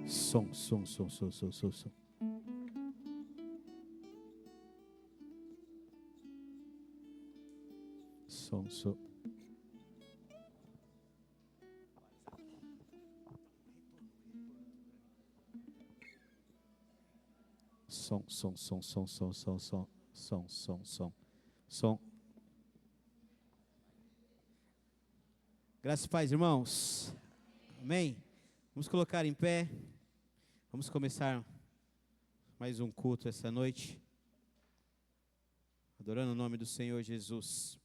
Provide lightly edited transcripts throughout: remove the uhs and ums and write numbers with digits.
Som, som, som, som, som, som, som. Som, som. Som, som, som, som, som, som, som, som, som, som, som. Graças e paz, irmãos. Amém? Vamos colocar em pé. Vamos começar mais um culto essa noite. Adorando o nome do Senhor Jesus.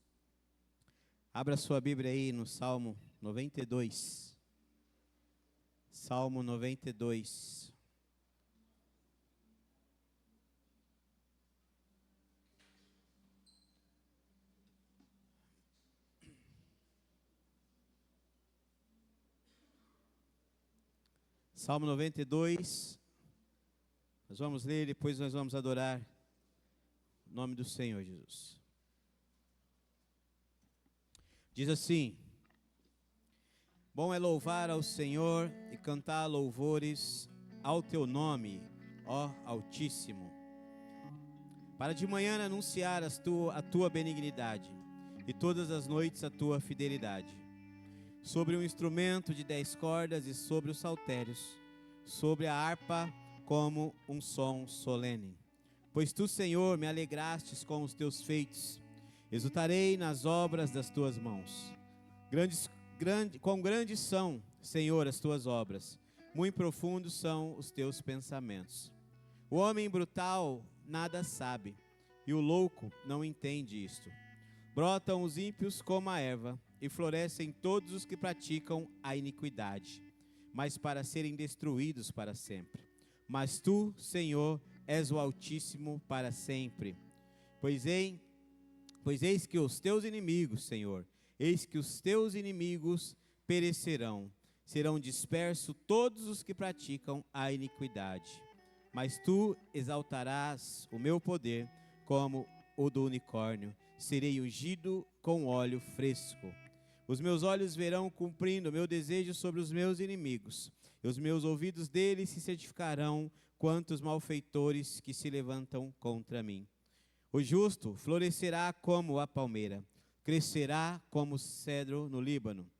Abra sua Bíblia aí no Salmo 92. Salmo 92. Salmo 92, nós vamos ler, depois nós vamos adorar o nome do Senhor Jesus. Diz assim: bom é louvar ao Senhor e cantar louvores ao teu nome, ó Altíssimo. Para de manhã anunciar a tua benignidade e todas as noites a tua fidelidade. Sobre um instrumento de 10 cordas e sobre os saltérios, sobre a harpa como um som solene. Pois tu, Senhor, me alegrastes com os teus feitos, exultarei nas obras das tuas mãos. Quão grandes são, Senhor, as tuas obras, muito profundos são os teus pensamentos. O homem brutal nada sabe, e o louco não entende isto. Brotam os ímpios como a erva, e florescem todos os que praticam a iniquidade, mas para serem destruídos para sempre. Mas tu, Senhor, és o Altíssimo para sempre. Pois eis que os teus inimigos, Senhor, eis que os teus inimigos perecerão, serão dispersos todos os que praticam a iniquidade. Mas tu exaltarás o meu poder como o do unicórnio, serei ungido com óleo fresco. Os meus olhos verão cumprindo o meu desejo sobre os meus inimigos, e os meus ouvidos deles se certificarão quanto os malfeitores que se levantam contra mim. O justo florescerá como a palmeira, crescerá como o cedro no Líbano.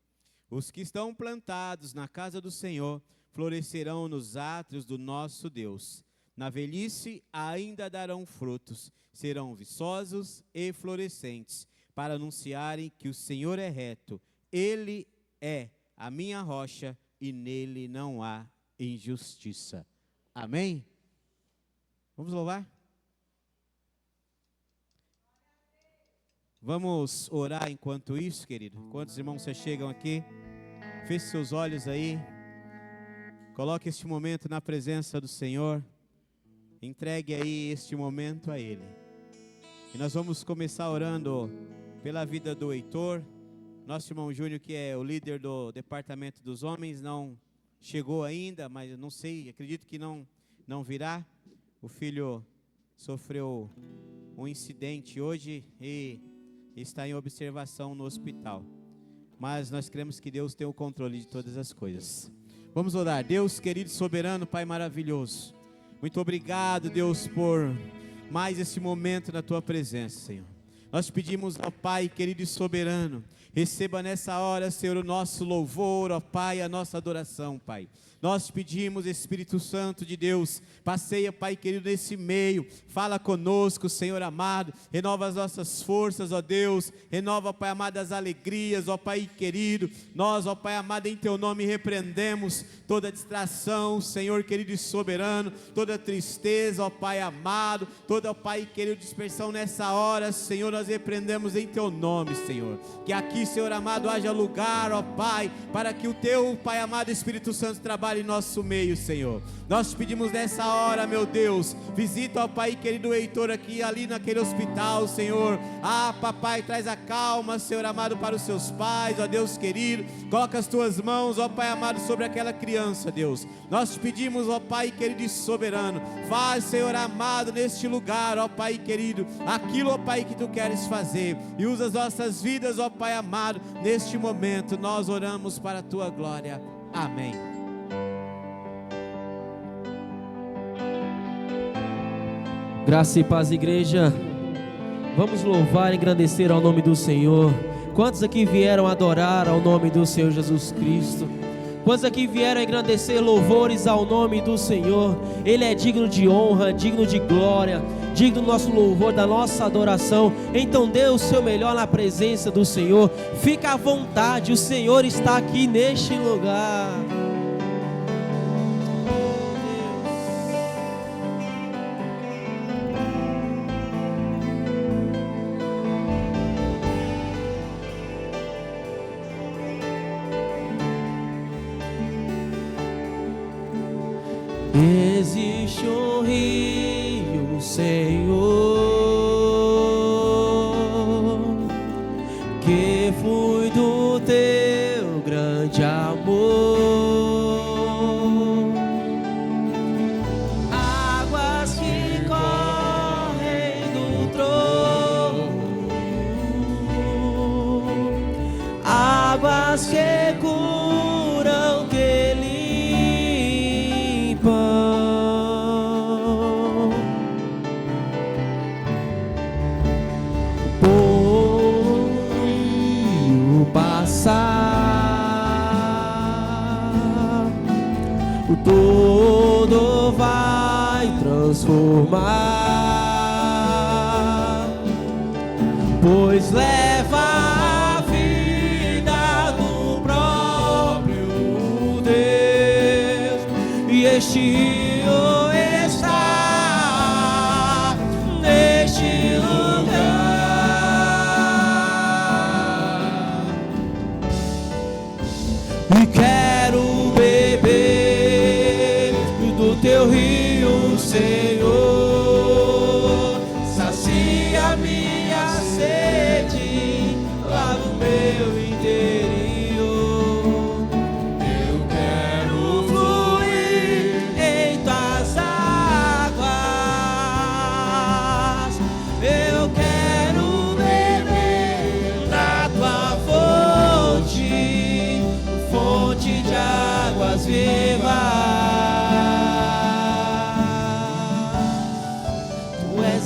Os que estão plantados na casa do Senhor florescerão nos átrios do nosso Deus. Na velhice ainda darão frutos, serão viçosos e florescentes, para anunciarem que o Senhor é reto, Ele é a minha rocha e nele não há injustiça. Amém? Vamos louvar? Vamos orar enquanto isso, querido. Quantos irmãos já chegam aqui? Feche seus olhos aí. Coloque este momento na presença do Senhor. Entregue aí este momento a Ele. E nós vamos começar orando pela vida do Heitor. Nosso irmão Júnior, que é o líder do departamento dos homens, não chegou ainda, mas eu não sei, acredito que não virá. O filho sofreu um incidente hoje e está em observação no hospital. Mas nós cremos que Deus tem o controle de todas as coisas. Vamos orar. Deus querido e soberano, Pai maravilhoso, muito obrigado, Deus, por mais esse momento na Tua presença, Senhor. Nós pedimos, ó Pai querido e soberano, receba nessa hora, Senhor, o nosso louvor, ó Pai, a nossa adoração, Pai. Nós pedimos, Espírito Santo de Deus, passeia, Pai querido, nesse meio, fala conosco, Senhor amado, renova as nossas forças, ó Deus, renova, Pai amado, as alegrias, ó Pai querido. Nós, ó Pai amado, em Teu nome repreendemos toda distração, Senhor querido e soberano, toda tristeza, ó Pai amado, toda, ó Pai querido, dispersão nessa hora, Senhor, nós repreendemos em Teu nome, Senhor. Que aqui, Senhor amado, haja lugar, ó Pai, para que o Teu, Pai amado, Espírito Santo trabalhe em nosso meio, Senhor. Nós pedimos nessa hora, meu Deus, visita, ó Pai querido, Heitor aqui, ali naquele hospital, Senhor. Ah, papai, traz a calma, Senhor amado, para os seus pais, ó Deus querido. Coloca as Tuas mãos, ó Pai amado, sobre aquela criança, Deus. Nós pedimos, ó Pai querido e soberano, faz, Senhor amado, neste lugar, ó Pai querido, aquilo, ó Pai, que Tu queres fazer, e usa as nossas vidas, ó Pai amado, neste momento. Nós oramos para a Tua glória. Amém. Graça e paz, igreja. Vamos louvar e engrandecer ao nome do Senhor. Quantos aqui vieram adorar ao nome do Senhor Jesus Cristo? Quantos aqui vieram engrandecer louvores ao nome do Senhor? Ele é digno de honra, digno de glória, digno do nosso louvor, da nossa adoração. Então dê o seu melhor na presença do Senhor. Fica à vontade, o Senhor está aqui neste lugar. Existe um rio, Senhor, que flui do teu grande amor, águas que correm do trono, águas que curam, que limpam. Todo vai transformar, pois leva a vida do próprio Deus, e este rio está neste lugar, e quero beber teu rio, Senhor, sacia minha sede lá no meu interior. Eu quero fluir em tuas águas, eu quero beber da tua fonte, fonte de águas vivas.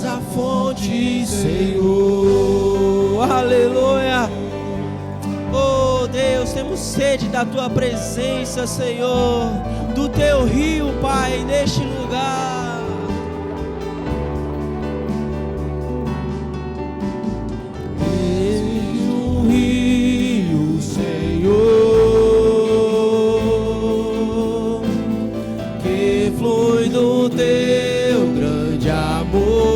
A fonte, Senhor, aleluia. Oh Deus, temos sede da tua presença, Senhor, do teu rio, Pai, neste lugar. Existe um rio, Senhor, que flui do teu grande amor.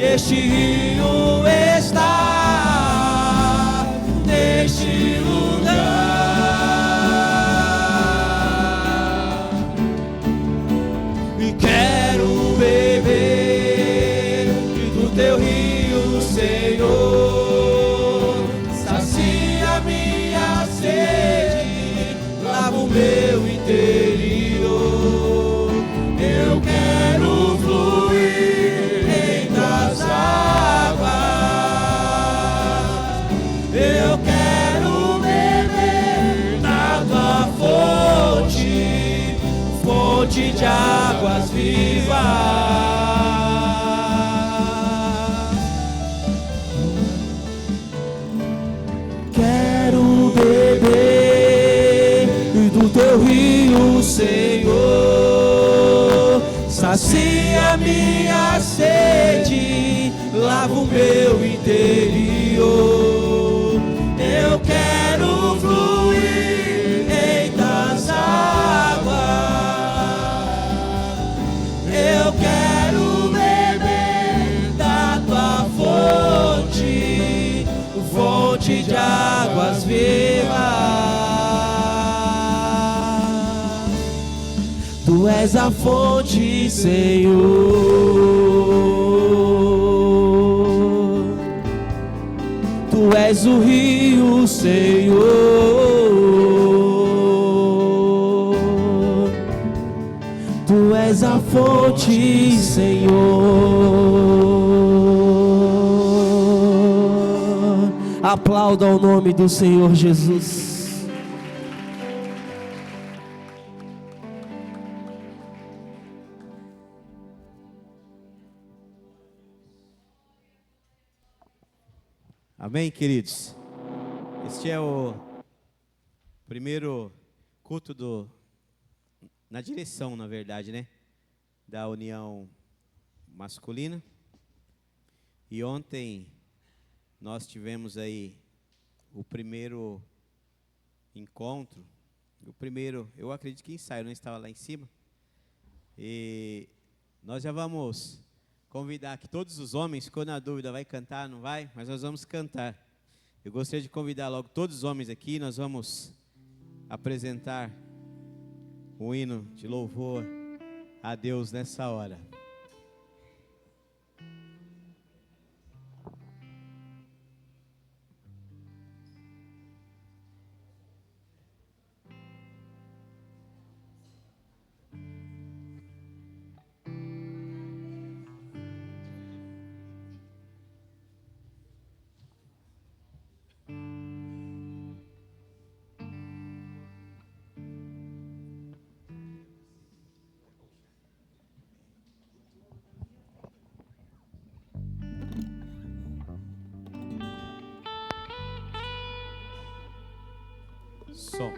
Este rio está neste lugar, e quero beber do teu rio, Senhor, sacia minha sede, lava o meu interior. Eu quero fluir em tuas águas, eu quero beber da tua fonte, fonte de águas vivas. Quero beber do teu rio, Senhor, sacia minha sede, lava o meu interior. Eu quero fluir em tuas águas, eu quero beber Tu és a fonte, Senhor. Tu és o rio, Senhor. Tu és a fonte, Senhor. Aplauda o nome do Senhor Jesus. Amém, queridos? Este é o primeiro culto na direção, na verdade, né? Da união masculina. E ontem nós tivemos aí o primeiro encontro. O primeiro, eu acredito que ensaio, não estava lá em cima. E nós já vamos convidar que todos os homens, ficou na dúvida, vai cantar, não vai? Mas nós vamos cantar. Eu gostaria de convidar logo todos os homens aqui, nós vamos apresentar um hino de louvor a Deus nessa hora. Som.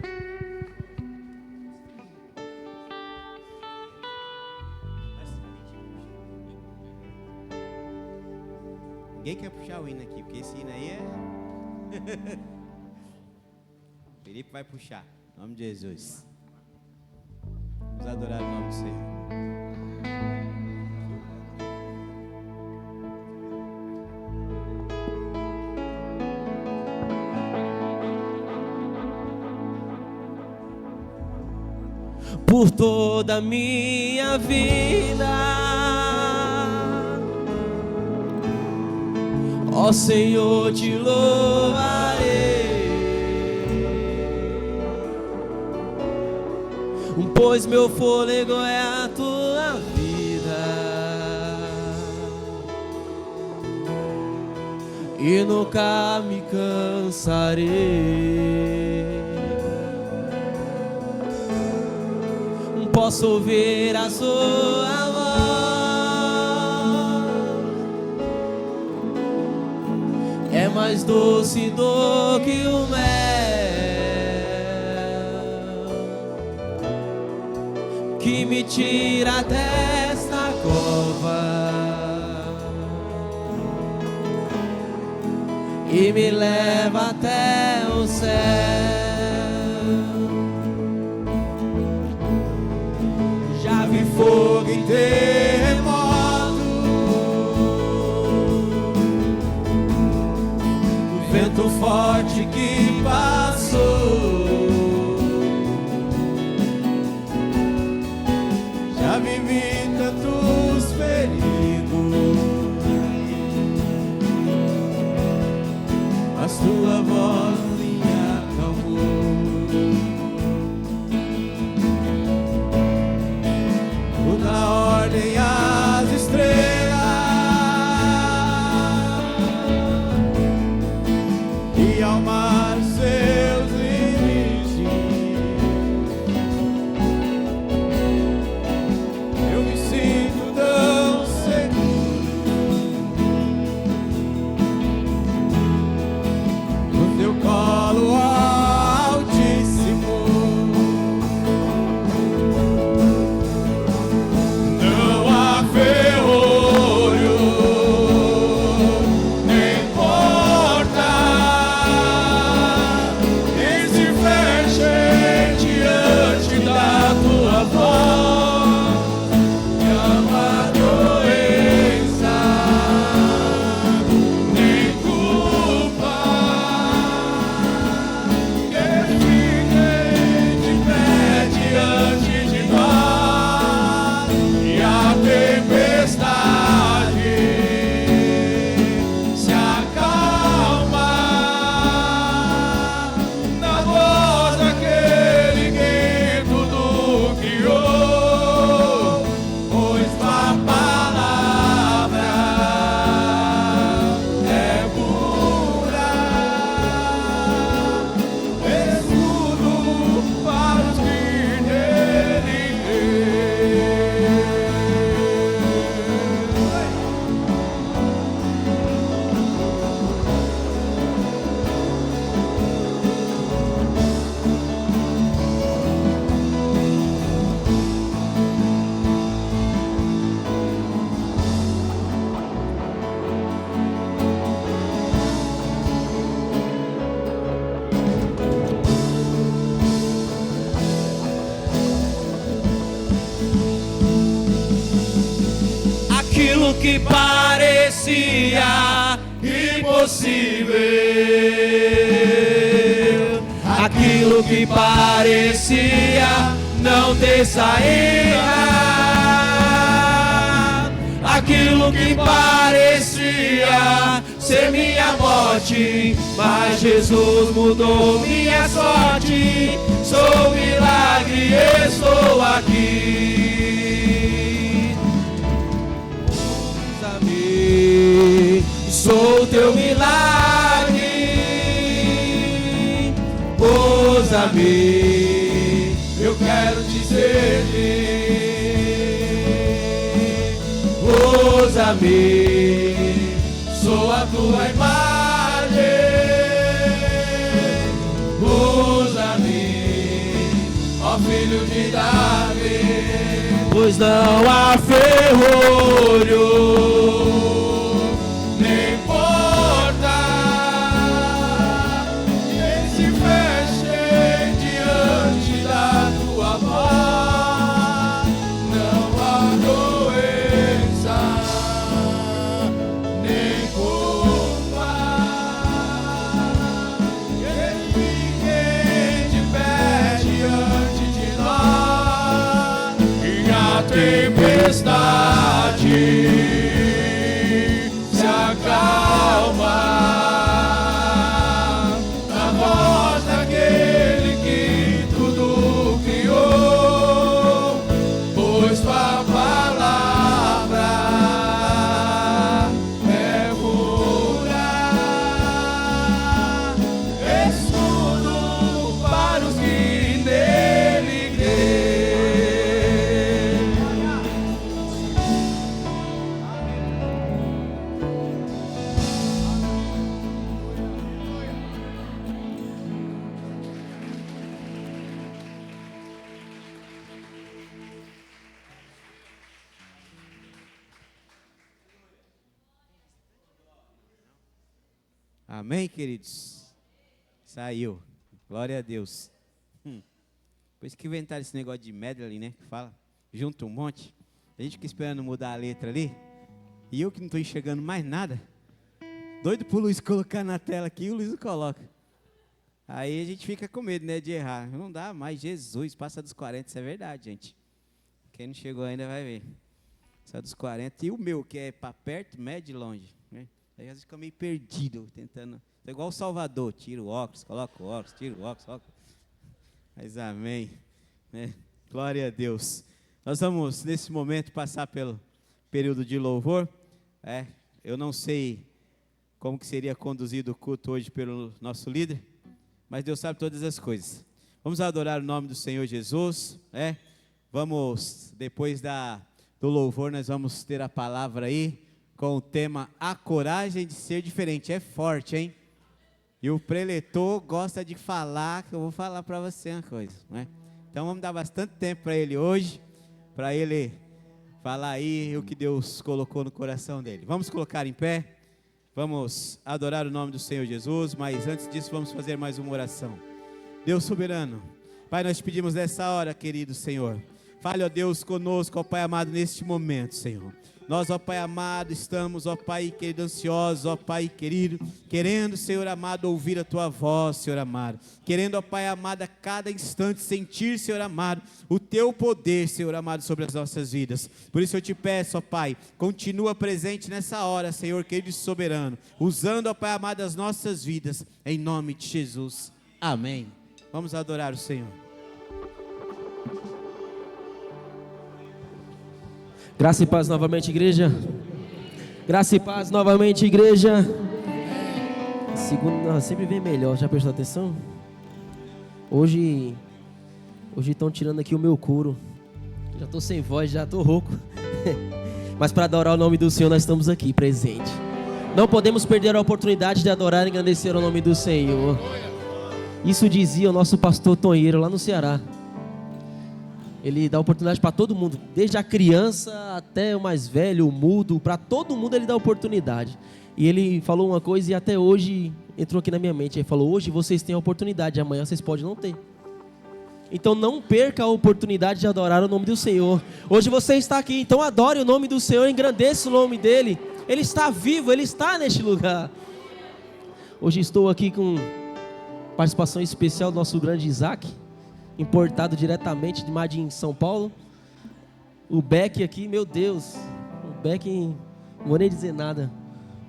Ninguém quer puxar o hino aqui, porque esse hino aí é... Felipe vai puxar, em nome de Jesus. Vamos adorar o nome do Senhor. Por toda a minha vida, ó Senhor, te louvarei, pois meu fôlego é a tua vida e nunca me cansarei. Posso ver a sua voz, é mais doce do que o mel, que me tira desta cova e me leva até o céu. Fogo em terremoto, vento forte que passou. Já vivi tantos perigos, mas tua voz me acalmou. Na ordem as estrelas e ao mar seus limites, eu me sinto tão seguro no teu colo. aquilo que parecia impossível, aquilo que parecia não ter saída, aquilo que parecia ser minha morte, mas Jesus mudou minha sorte. Sou um milagre, estou aqui. Usa-me, sou teu milagre. Usa-me, eu quero te servir. Usa-me, sou a tua imagem. Usa-me, ó filho de Davi, pois não há ferrolho, nem porta que se feche diante da tua voz. Não há doença, nem culpa que fique de pé diante de nós. E a tempestade se acalma na voz daquele que tudo criou, pois tua palavra é pura, escudo para os que nele creem. Amém, queridos? Saiu. Glória a Deus. Depois que inventaram esse negócio de medley, né? Que fala, junta um monte. A gente fica esperando mudar a letra ali. E eu que não estou enxergando mais nada. Doido pro Luiz colocar na tela aqui, o Luiz não coloca. Aí a gente fica com medo, né, de errar. Não dá mais, Jesus, passa dos 40, isso é verdade, gente. Quem não chegou ainda vai ver. Passa dos 40. E o meu, que é para perto, médio e longe, né? Aí às vezes fica meio perdido, tentando. É igual o Salvador, tira o óculos, coloca o óculos, tira o óculos, coloca. Mas amém, né? Glória a Deus. Nós vamos, nesse momento, passar pelo período de louvor. Eu não sei como que seria conduzido o culto hoje pelo nosso líder, mas Deus sabe todas as coisas. Vamos adorar o nome do Senhor Jesus, Vamos, depois do louvor, nós vamos ter a palavra aí, com o tema A Coragem de Ser Diferente. É forte, hein? E o preletor gosta de falar, que eu vou falar para você uma coisa, né? Então vamos dar bastante tempo para ele hoje, para ele falar aí o que Deus colocou no coração dele. Vamos colocar em pé, vamos adorar o nome do Senhor Jesus, mas antes disso vamos fazer mais uma oração. Deus soberano, Pai, nós te pedimos nessa hora, querido Senhor, fale, ó Deus, conosco, ó Pai amado, neste momento, Senhor. Nós, ó Pai amado, estamos, ó Pai querido, ansiosos, ó Pai querido, querendo, Senhor amado, ouvir a Tua voz, Senhor amado. Querendo, ó Pai amado, a cada instante sentir, Senhor amado, o Teu poder, Senhor amado, sobre as nossas vidas. Por isso eu te peço, ó Pai, continua presente nessa hora, Senhor querido e soberano, usando, ó Pai amado, as nossas vidas, em nome de Jesus. Amém. Vamos adorar o Senhor. Graça e paz novamente, igreja. Graça e paz novamente, igreja. Segunda, sempre vem melhor, já prestou atenção? Hoje estão tirando aqui o meu couro. Já estou sem voz, já estou rouco. Mas para adorar o nome do Senhor, nós estamos aqui presente. Não podemos perder a oportunidade de adorar e engrandecer o nome do Senhor. Isso dizia o nosso pastor Tonheiro lá no Ceará. Ele dá oportunidade para todo mundo, desde a criança até o mais velho, o mudo, para todo mundo ele dá oportunidade. E ele falou uma coisa e até hoje entrou aqui na minha mente. Ele falou, hoje vocês têm a oportunidade, amanhã vocês podem não ter. Então não perca a oportunidade de adorar o nome do Senhor. Hoje você está aqui, então adore o nome do Senhor, engrandeça o nome dEle. Ele está vivo, Ele está neste lugar. Hoje estou aqui com participação especial do nosso grande Isaac, importado diretamente de Madrid, em São Paulo. O Beck aqui, meu Deus, o Beck, não vou nem dizer nada.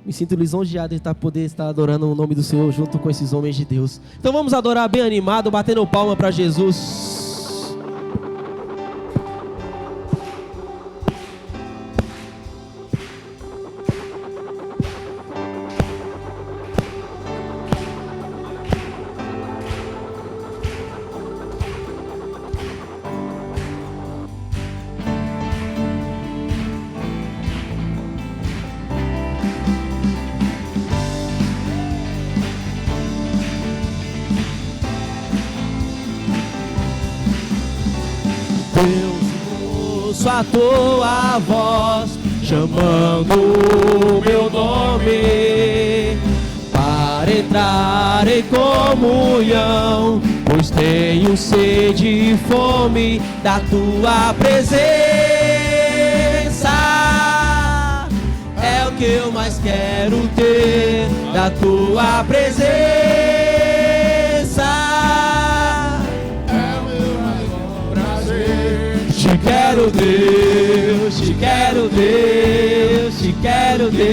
Me sinto lisonjeado de poder estar adorando o nome do Senhor junto com esses homens de Deus. Então vamos adorar bem animado, batendo palma para Jesus. Eu ouço a tua voz chamando o meu nome para entrar em comunhão, pois tenho sede e fome da tua presença. É o que eu mais quero ter, da tua presença. Te quero, Deus, te quero, Deus, te quero, Deus.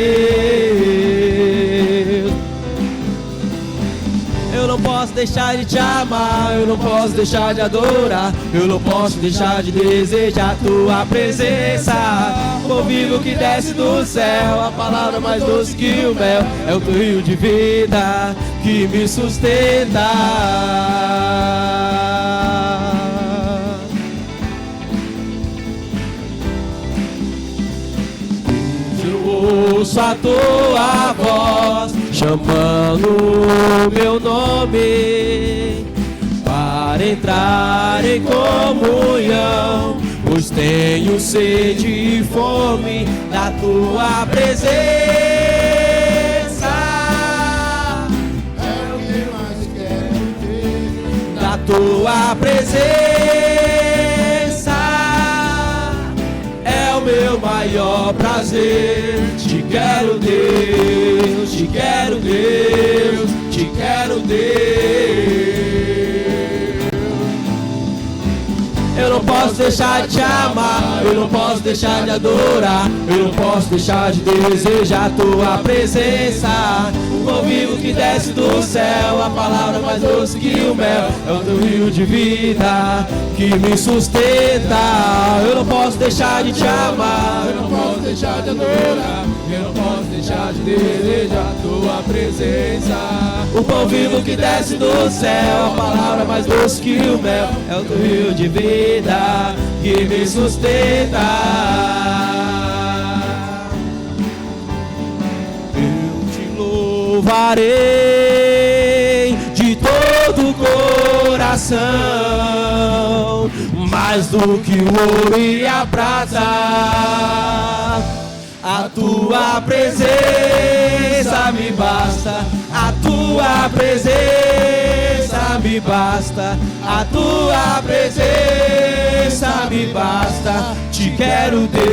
Eu não posso deixar de te amar, eu não posso deixar de adorar, eu não posso deixar de desejar tua presença. O vivo que desce do céu, a palavra mais doce que o mel, é o teu rio de vida que me sustenta. Ouço a tua voz chamando o meu nome para entrar em comunhão, pois tenho sede e fome da tua presença. É o que mais quero ter, da tua presença. Meu maior prazer, te quero, Deus, te quero, Deus, te quero, Deus. Eu não posso deixar de te amar, eu não posso deixar de adorar, eu não posso deixar de desejar tua presença. O pão vivo que desce do céu, a palavra mais doce que o mel, é o teu rio de vida que me sustenta. Eu não posso deixar de te amar, eu não posso deixar de adorar, eu não posso deixar de desejar tua presença. O pão vivo que desce do céu, a palavra mais doce que o mel, é o teu rio de vida que me sustenta. Eu te louvarei de todo o coração, mais do que o ouro e a prata. A tua presença me basta, a tua presença me basta, a tua presença me basta. Te quero, Deus.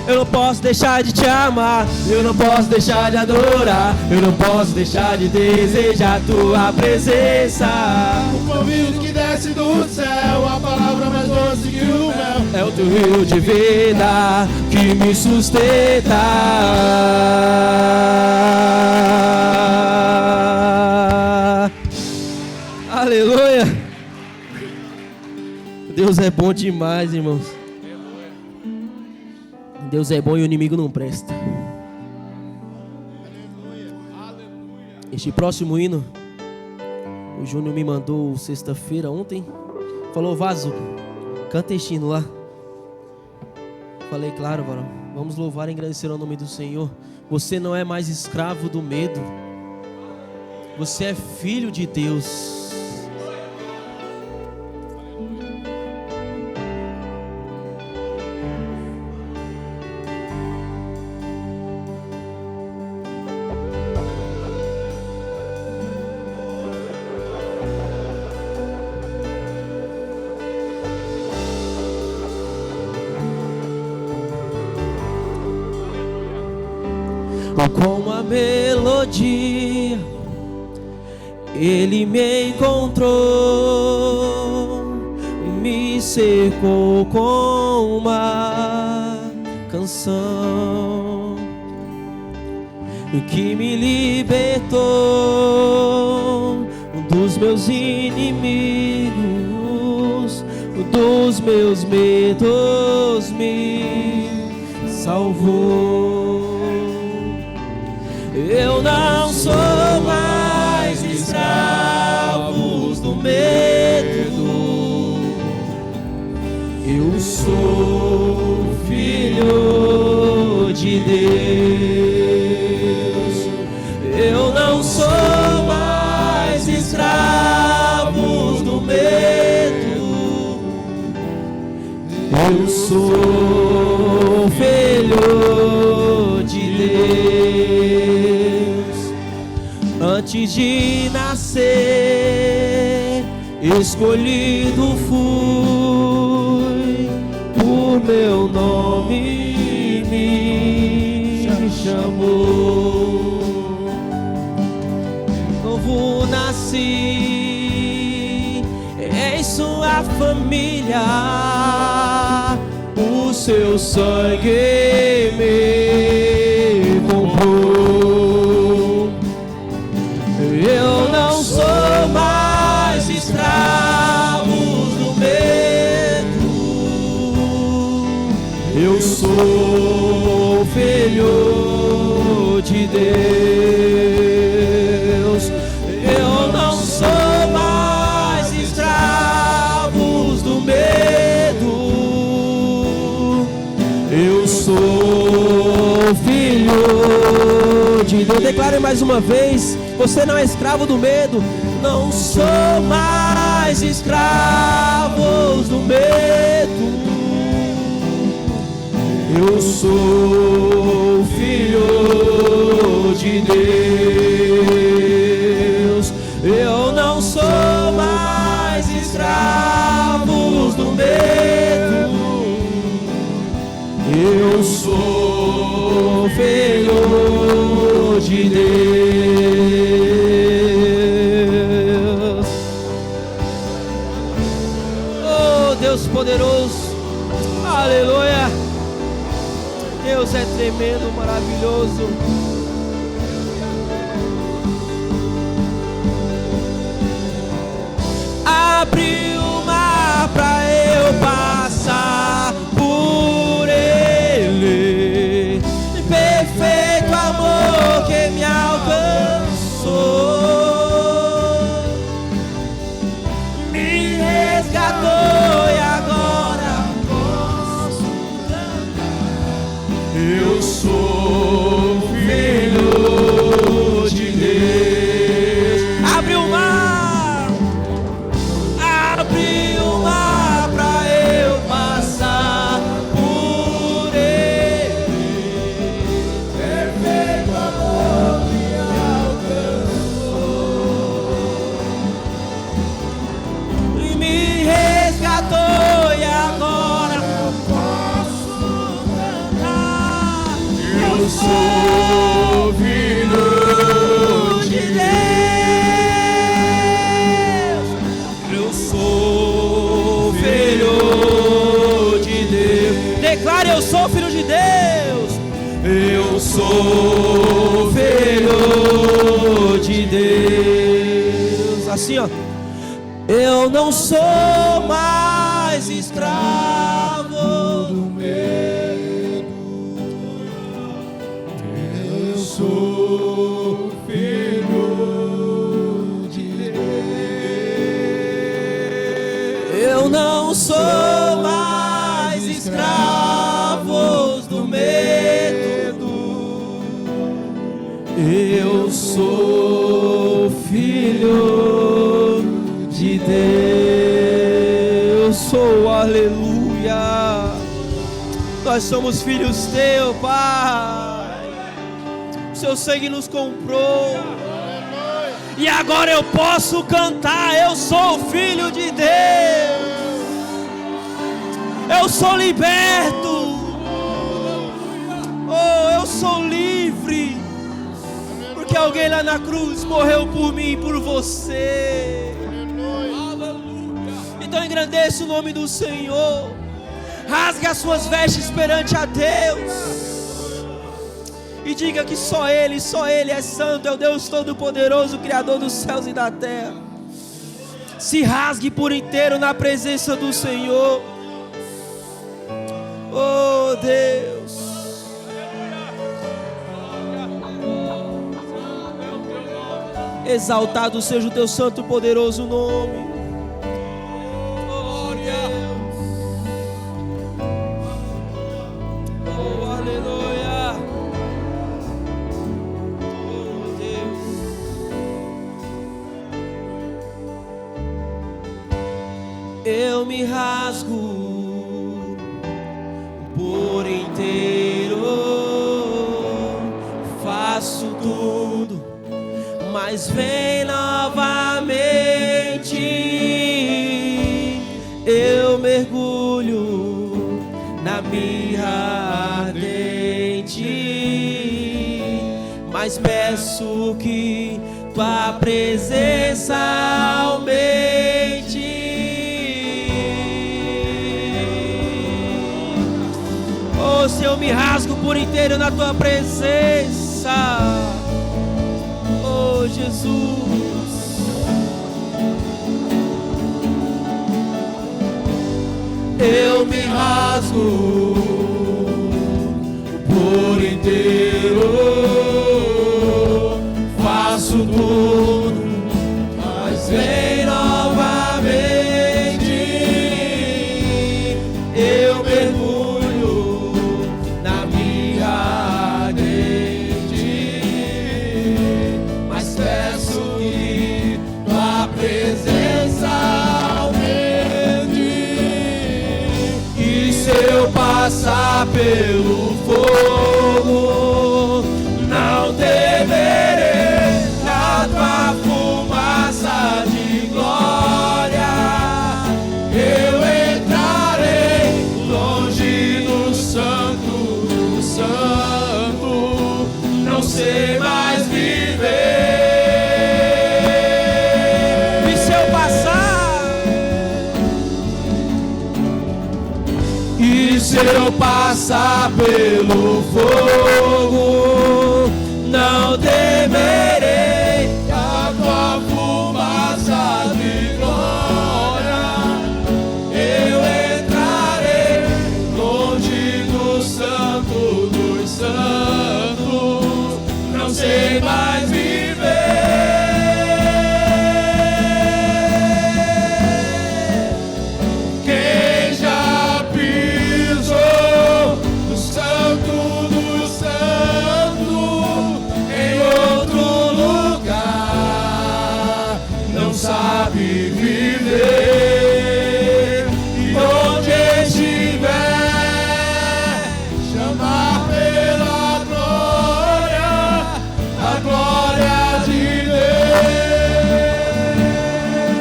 Eu não posso deixar de te amar, eu não posso deixar de adorar, eu não posso deixar de desejar tua presença. O pão vivo que desce do céu, a palavra mais doce que o mel, é o teu rio de vida que me sustenta. Aleluia. Deus é bom demais, irmãos. Deus é bom e o inimigo não presta. Este próximo hino, o Júnior me mandou sexta-feira, ontem. Falou, Vaso, canta este hino lá. Falei, claro, varão. Vamos louvar e agradecer ao nome do Senhor. Você não é mais escravo do medo. Você é filho de Deus. Com a melodia Ele me encontrou, me cercou com uma canção que me libertou dos meus inimigos, dos meus medos, me salvou. Eu não sou mais escravo do medo, eu sou filho de Deus. Eu não sou mais escravo do medo, eu sou filho de Deus. Antes de nascer, escolhido fui, por meu nome me chamou. Novo nasci em sua família, o seu sangue me comprou. Eu não sou mais escravo do medo, eu sou filho de Deus. Eu não sou mais escravo do medo, eu sou filho de Deus. Declare mais uma vez: você não é escravo do medo. Não sou mais escravo do medo, eu sou filho de Deus. Eu não sou mais escravo do medo, eu sou filho de Deus. Oh, Deus poderoso, aleluia. Deus é tremendo, maravilhoso. Abriu o mar pra eu passar por ele, perfeito amor que me alcançou, me resgatou e agora posso cantar. Eu sou filho de Deus. Abriu o mar, abriu o mar pra eu passar por ele, perfeito amor me alcançou, e me resgatou e agora eu posso cantar. Eu sou filho de Deus, eu sou filho de Deus. Declare: eu sou filho de Deus, eu sou filho de Deus. Assim, ó. Eu não sou mais escravo do medo, eu sou filho de Deus. Eu não sou mais escravo do medo, eu sou filho de Deus. Sou, aleluia. Nós somos filhos teu, Pai. O seu sangue nos comprou, e agora eu posso cantar: eu sou filho de Deus, eu sou liberto, oh, eu sou livre, alguém lá na cruz morreu por mim e por você. Então engrandeça o nome do Senhor. Rasgue as suas vestes perante a Deus. E diga que só Ele é santo, é o Deus Todo-Poderoso, Criador dos céus e da terra. Se rasgue por inteiro na presença do Senhor. Oh Deus. Exaltado seja o teu santo e poderoso nome. Eu me rasgo por inteiro, faço tudo, mas vem novamente. Eu mergulho na mirra ardente, mas peço que tua presença aumente. Se eu me rasgo por inteiro na tua presença, oh Jesus. Eu me rasgo por inteiro, faço tudo, mas vem novamente. Eu mergulho passar pelo fogo, não temerei a tua fumaça de glória. Eu entrarei longe do santo, não sei mais viver. E se eu passar? Se eu passar pelo fogo, não temerei a tua fumaça de glória. Eu entrarei longe do santo dos santos, não sei mais viver. Sabe viver, e onde estiver, chamar pela glória, a glória de Deus.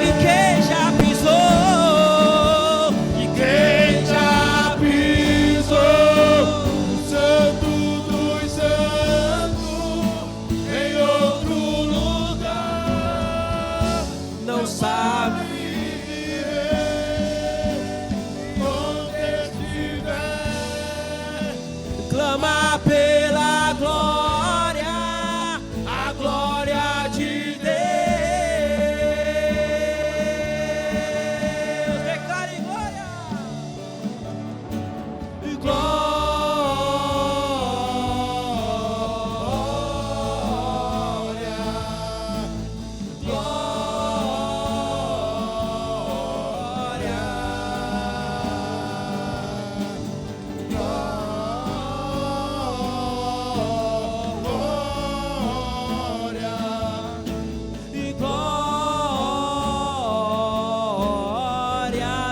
E quem já pisou, no santo dos santos, em outro lugar, não sabe viver, onde estiver, clama pela glória, a glória de Deus. Declare glória e glória.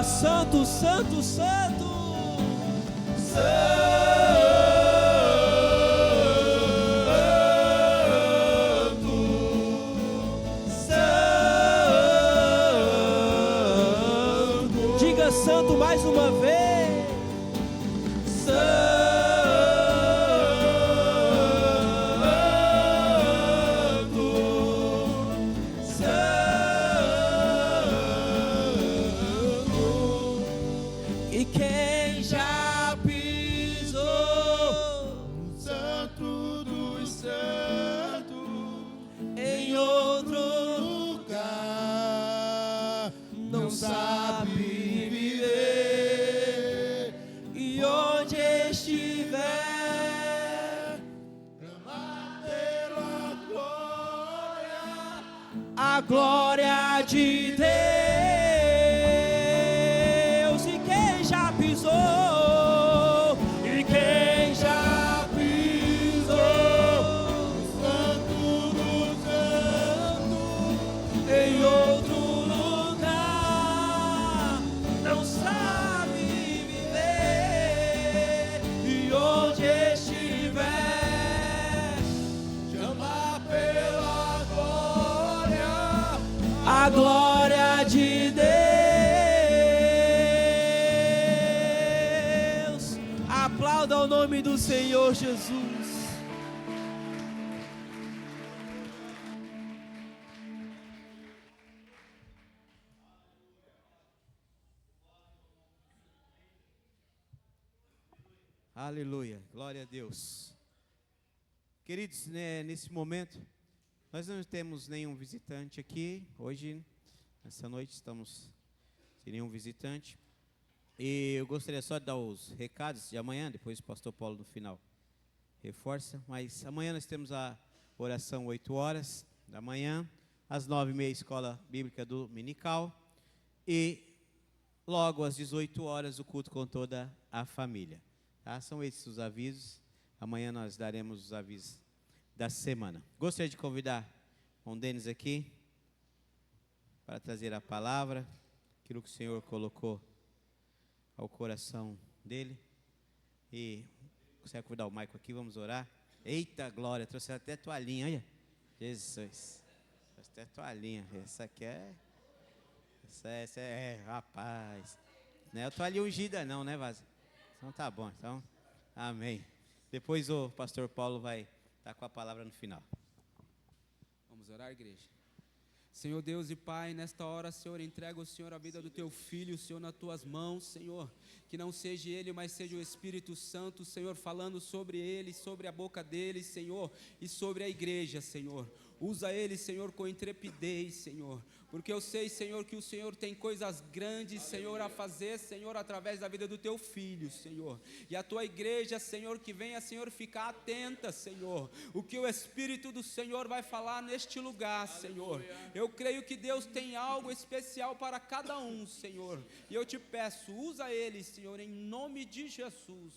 Santo, santo, santo, santo. Diga santo mais uma vez. Santo. sabe viver, e onde estiver, clamar pela glória, a glória de Deus. E quem já pisou, e quem já pisou santo do santo, em outro lugar, não sabe viver, e onde estiver, chamar pela glória, a glória de Deus. Aplauda o nome do Senhor Jesus. Aleluia, glória a Deus. Queridos, né, nesse momento, nós não temos nenhum visitante aqui. Hoje, nessa noite, estamos sem nenhum visitante. E eu gostaria só de dar os recados de amanhã, depois o pastor Paulo no final reforça. Mas amanhã nós temos a oração 8 horas da manhã, às 9h30 escola bíblica dominical. E logo às 18 horas o culto com toda a família. Tá? São esses os avisos. Amanhã nós daremos os avisos da semana. Gostaria de convidar o Denis aqui para trazer a palavra, aquilo que o Senhor colocou ao coração dele. E você vai convidar o Maico aqui, vamos orar. Eita glória, trouxe até toalhinha, olha. Jesus, trouxe até toalhinha. Essa aqui é, essa é, rapaz. Não é a toalhinha ungida não, né, Vaza? Então tá bom, então, amém. Depois o pastor Paulo vai estar com a palavra no final. Vamos orar, igreja. Senhor Deus e Pai, nesta hora, Senhor, entrega o Senhor a vida do Teu Filho, Senhor, nas Tuas mãos, Senhor. Que não seja Ele, mas seja o Espírito Santo, Senhor, falando sobre Ele, sobre a boca dele, Senhor, e sobre a igreja, Senhor. Usa Ele, Senhor, com intrepidez, Senhor. Porque eu sei, Senhor, que o Senhor tem coisas grandes, Senhor, a fazer, Senhor, através da vida do Teu Filho, Senhor. E a Tua igreja, Senhor, que venha, Senhor, ficar atenta, Senhor. O que o Espírito do Senhor vai falar neste lugar, Senhor. Eu creio que Deus tem algo especial para cada um, Senhor. E eu te peço, usa Ele, Senhor, em nome de Jesus.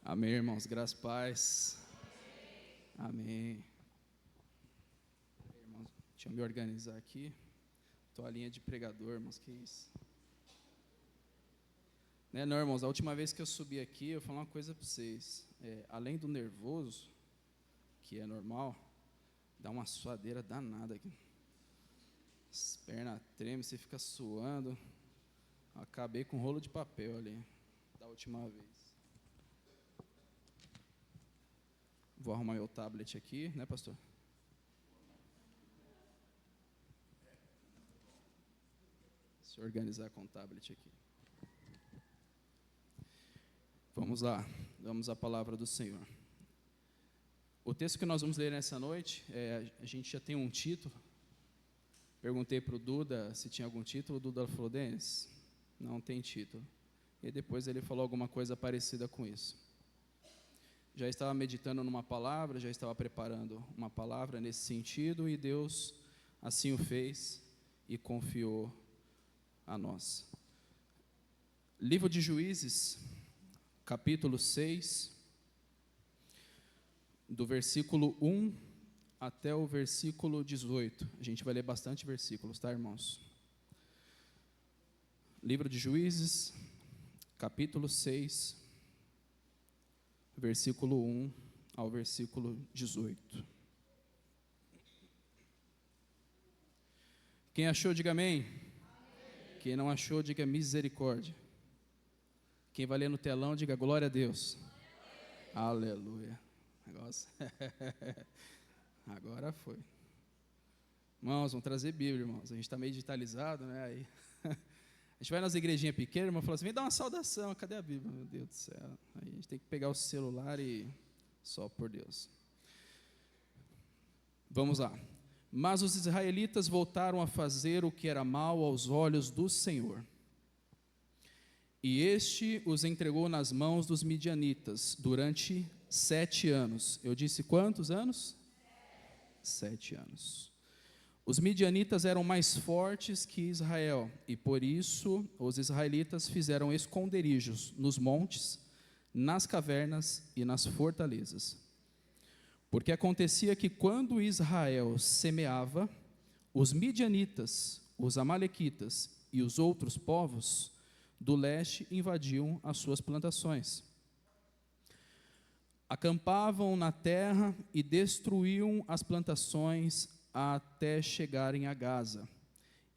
Amém, irmãos, graças e paz. Amém. Irmãos, deixa eu me organizar aqui. Toalhinha de pregador, irmãos, que isso. Né, não, irmãos, a última vez que eu subi aqui, eu vou falar uma coisa para vocês. Além do nervoso, que é normal, dá uma suadeira danada aqui. As pernas tremem, você fica suando. Acabei com um rolo de papel ali, da última vez. Vou arrumar meu tablet aqui, né, pastor? Se organizar com o tablet aqui. Vamos lá, vamos à palavra do Senhor. O texto que nós vamos ler nessa noite, a gente já tem um título. Perguntei para o Duda se tinha algum título. O Duda falou, Denis, não tem título. E depois ele falou alguma coisa parecida com isso. Já estava meditando numa palavra, já estava preparando uma palavra nesse sentido, e Deus assim o fez e confiou a nós. Livro de Juízes, capítulo 6, do versículo 1 até o versículo 18. A gente vai ler bastante versículos, tá, irmãos? Livro de Juízes, capítulo 6, versículo 1 ao versículo 18. Quem achou, diga amém. Amém. Quem não achou, diga misericórdia. Quem vai ler no telão, diga glória a Deus. Aleluia. Negócio. Agora foi. Irmãos, vamos trazer Bíblia, irmãos. A gente está meio digitalizado, né? Aí, a gente vai nas igrejinhas pequenas, irmão, fala assim, vem dar uma saudação, cadê a Bíblia? Meu Deus do céu. Aí a gente tem que pegar o celular e só por Deus. Vamos lá. Mas os israelitas voltaram a fazer o que era mal aos olhos do Senhor. E este os entregou nas mãos dos midianitas durante 7 anos. Eu disse quantos anos? 7 anos. Os midianitas eram mais fortes que Israel, e por isso os israelitas fizeram esconderijos nos montes, nas cavernas e nas fortalezas. Porque acontecia que quando Israel semeava, os midianitas, os amalequitas e os outros povos do leste invadiam as suas plantações. Acampavam na terra e destruíam as plantações até chegarem a Gaza,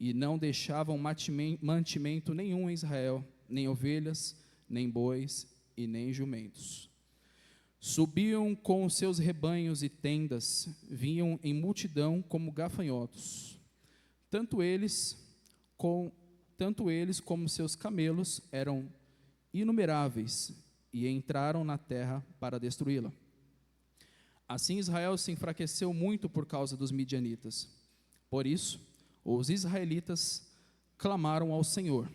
e não deixavam mantimento nenhum em Israel, nem ovelhas, nem bois e nem jumentos. Subiam com os seus rebanhos e tendas, vinham em multidão como gafanhotos. Tanto eles como seus camelos eram inumeráveis, e entraram na terra para destruí-la. Assim Israel se enfraqueceu muito por causa dos midianitas. Por isso, os israelitas clamaram ao Senhor.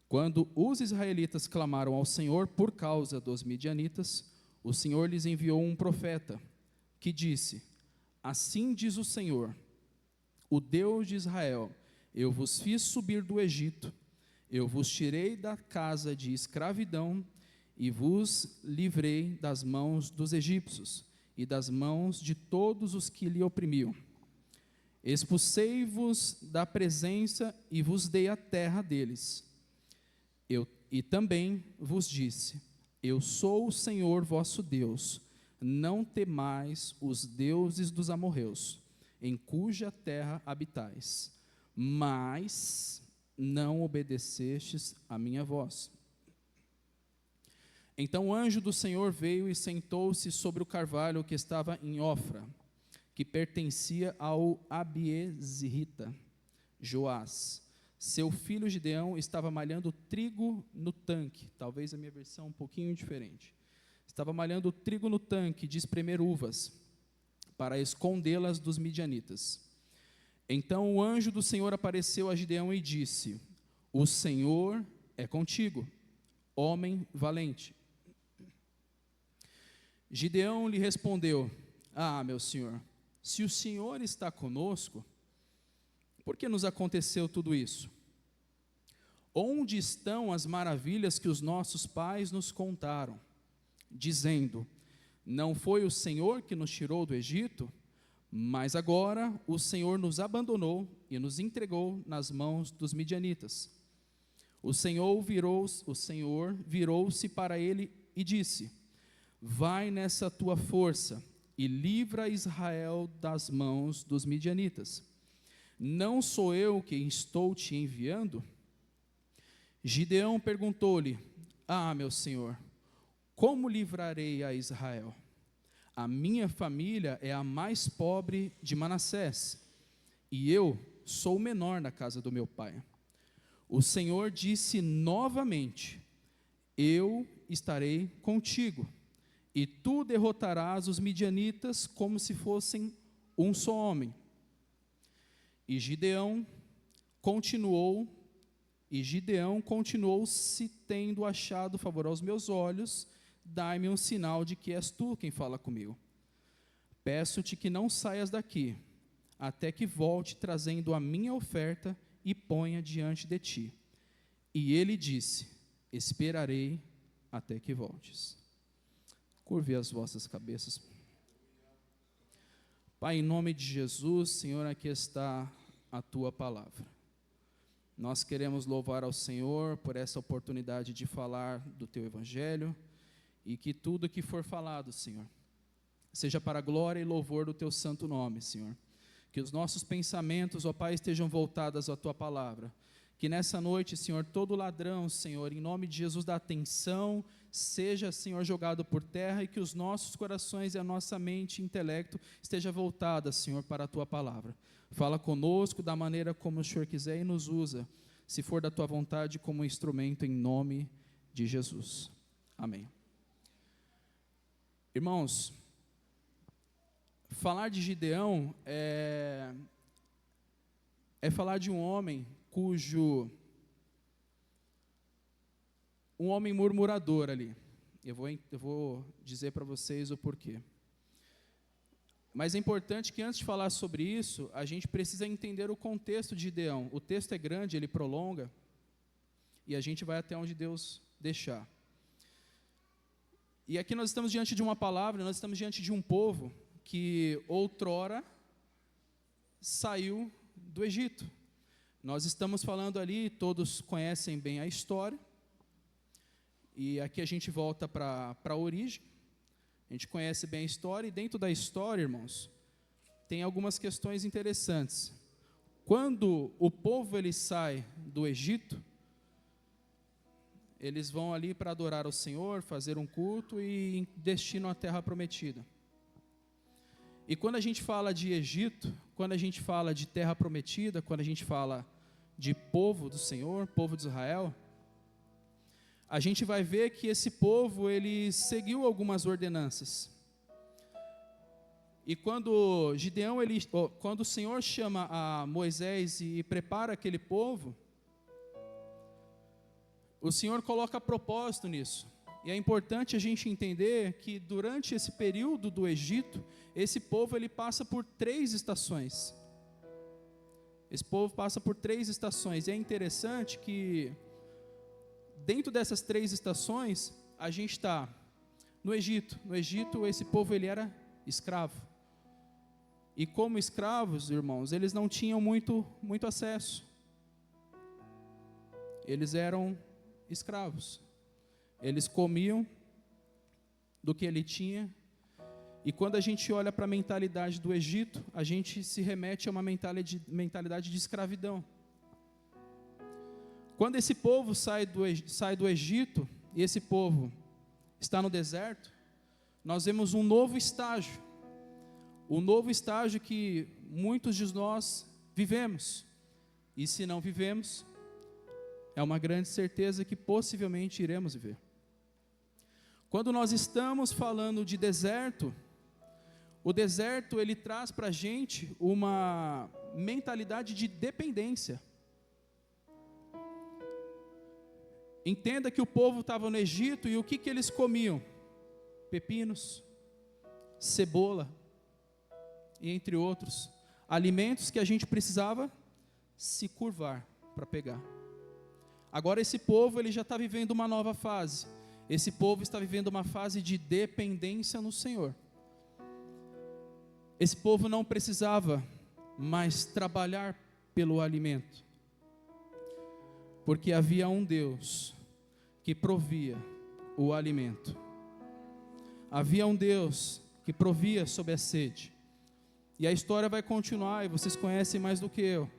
Quando os israelitas clamaram ao Senhor por causa dos midianitas, o Senhor lhes enviou um profeta, que disse: Assim diz o Senhor, o Deus de Israel: Eu vos fiz subir do Egito, eu vos tirei da casa de escravidão e vos livrei das mãos dos egípcios e das mãos de todos os que lhe oprimiam. Expulsei-vos da presença e vos dei a terra deles. E também vos disse: Eu sou o Senhor vosso Deus, não temais os deuses dos amorreus, em cuja terra habitais, mas não obedecestes a minha voz. Então o anjo do Senhor veio e sentou-se sobre o carvalho que estava em Ofra, que pertencia ao Abiezrita, Joás. Seu filho Gideão estava malhando trigo no tanque, talvez a minha versão um pouquinho diferente. Estava malhando trigo no tanque de espremer uvas, para escondê-las dos midianitas. Então o anjo do Senhor apareceu a Gideão e disse: O Senhor é contigo, homem valente. Gideão lhe respondeu: meu senhor, se o Senhor está conosco, por que nos aconteceu tudo isso? Onde estão as maravilhas que os nossos pais nos contaram, dizendo: Não foi o Senhor que nos tirou do Egito? Mas agora o Senhor nos abandonou e nos entregou nas mãos dos midianitas. O Senhor virou-se para ele e disse: Vai nessa tua força e livra Israel das mãos dos midianitas. Não sou eu quem estou te enviando? Gideão perguntou-lhe: meu senhor, como livrarei a Israel? A minha família é a mais pobre de Manassés, e eu sou o menor na casa do meu pai. O Senhor disse novamente: Eu estarei contigo, e tu derrotarás os midianitas como se fossem um só homem. E Gideão continuou, se tendo achado favor aos meus olhos, dai-me um sinal de que és tu quem fala comigo. Peço-te que não saias daqui, até que volte trazendo a minha oferta e ponha diante de ti. E ele disse: Esperarei até que voltes. Curve as vossas cabeças. Pai, em nome de Jesus, Senhor, aqui está a tua palavra. Nós queremos louvar ao Senhor por essa oportunidade de falar do teu evangelho, e que tudo que for falado, Senhor, seja para a glória e louvor do teu santo nome, Senhor. Que os nossos pensamentos, ó Pai, estejam voltados à tua palavra. Que nessa noite, Senhor, todo ladrão, Senhor, em nome de Jesus, da atenção, seja, Senhor, jogado por terra, e que os nossos corações e a nossa mente e intelecto esteja voltada, Senhor, para a tua palavra. Fala conosco da maneira como o Senhor quiser e nos usa, se for da tua vontade, como instrumento, em nome de Jesus. Amém. Irmãos, falar de Gideão é falar de um homem um homem murmurador ali. Eu vou dizer para vocês o porquê. Mas é importante que antes de falar sobre isso, a gente precisa entender o contexto de Gideão. O texto é grande, ele prolonga, e a gente vai até onde Deus deixar. E aqui nós estamos diante de uma palavra, nós estamos diante de um povo que outrora saiu do Egito. Nós estamos falando ali, todos conhecem bem a história, e aqui a gente volta para a origem. A gente conhece bem a história, e dentro da história, irmãos, tem algumas questões interessantes. Quando o povo ele sai do Egito, eles vão ali para adorar ao Senhor, fazer um culto e destinam à terra prometida. E quando a gente fala de Egito, quando a gente fala de terra prometida, quando a gente fala de povo do Senhor, povo de Israel, a gente vai ver que esse povo, ele seguiu algumas ordenanças. E quando quando o Senhor chama a Moisés e prepara aquele povo, o Senhor coloca propósito nisso. E é importante a gente entender que durante esse período do Egito, esse povo ele passa por 3 estações. Esse povo passa por 3 estações. E é interessante que dentro dessas 3 estações, a gente está no Egito. No Egito, esse povo ele era escravo. E como escravos, irmãos, eles não tinham muito acesso. Eles eram escravos. Eles comiam do que ele tinha. E quando a gente olha para a mentalidade do Egito, a gente se remete a uma mentalidade de escravidão. Quando esse povo sai do Egito, e esse povo está no deserto, nós vemos um novo estágio. Um novo estágio que muitos de nós vivemos. E se não vivemos, é uma grande certeza que possivelmente iremos viver. Quando nós estamos falando de deserto, o deserto ele traz para a gente uma mentalidade de dependência. Entenda que o povo estava no Egito e o que eles comiam? Pepinos, cebola, e entre outros, alimentos que a gente precisava se curvar para pegar. Agora esse povo ele já está vivendo uma nova fase. Esse povo está vivendo uma fase de dependência no Senhor. Esse povo não precisava mais trabalhar pelo alimento, porque havia um Deus que provia o alimento. Havia um Deus que provia sob a sede. E a história vai continuar, e vocês conhecem mais do que eu.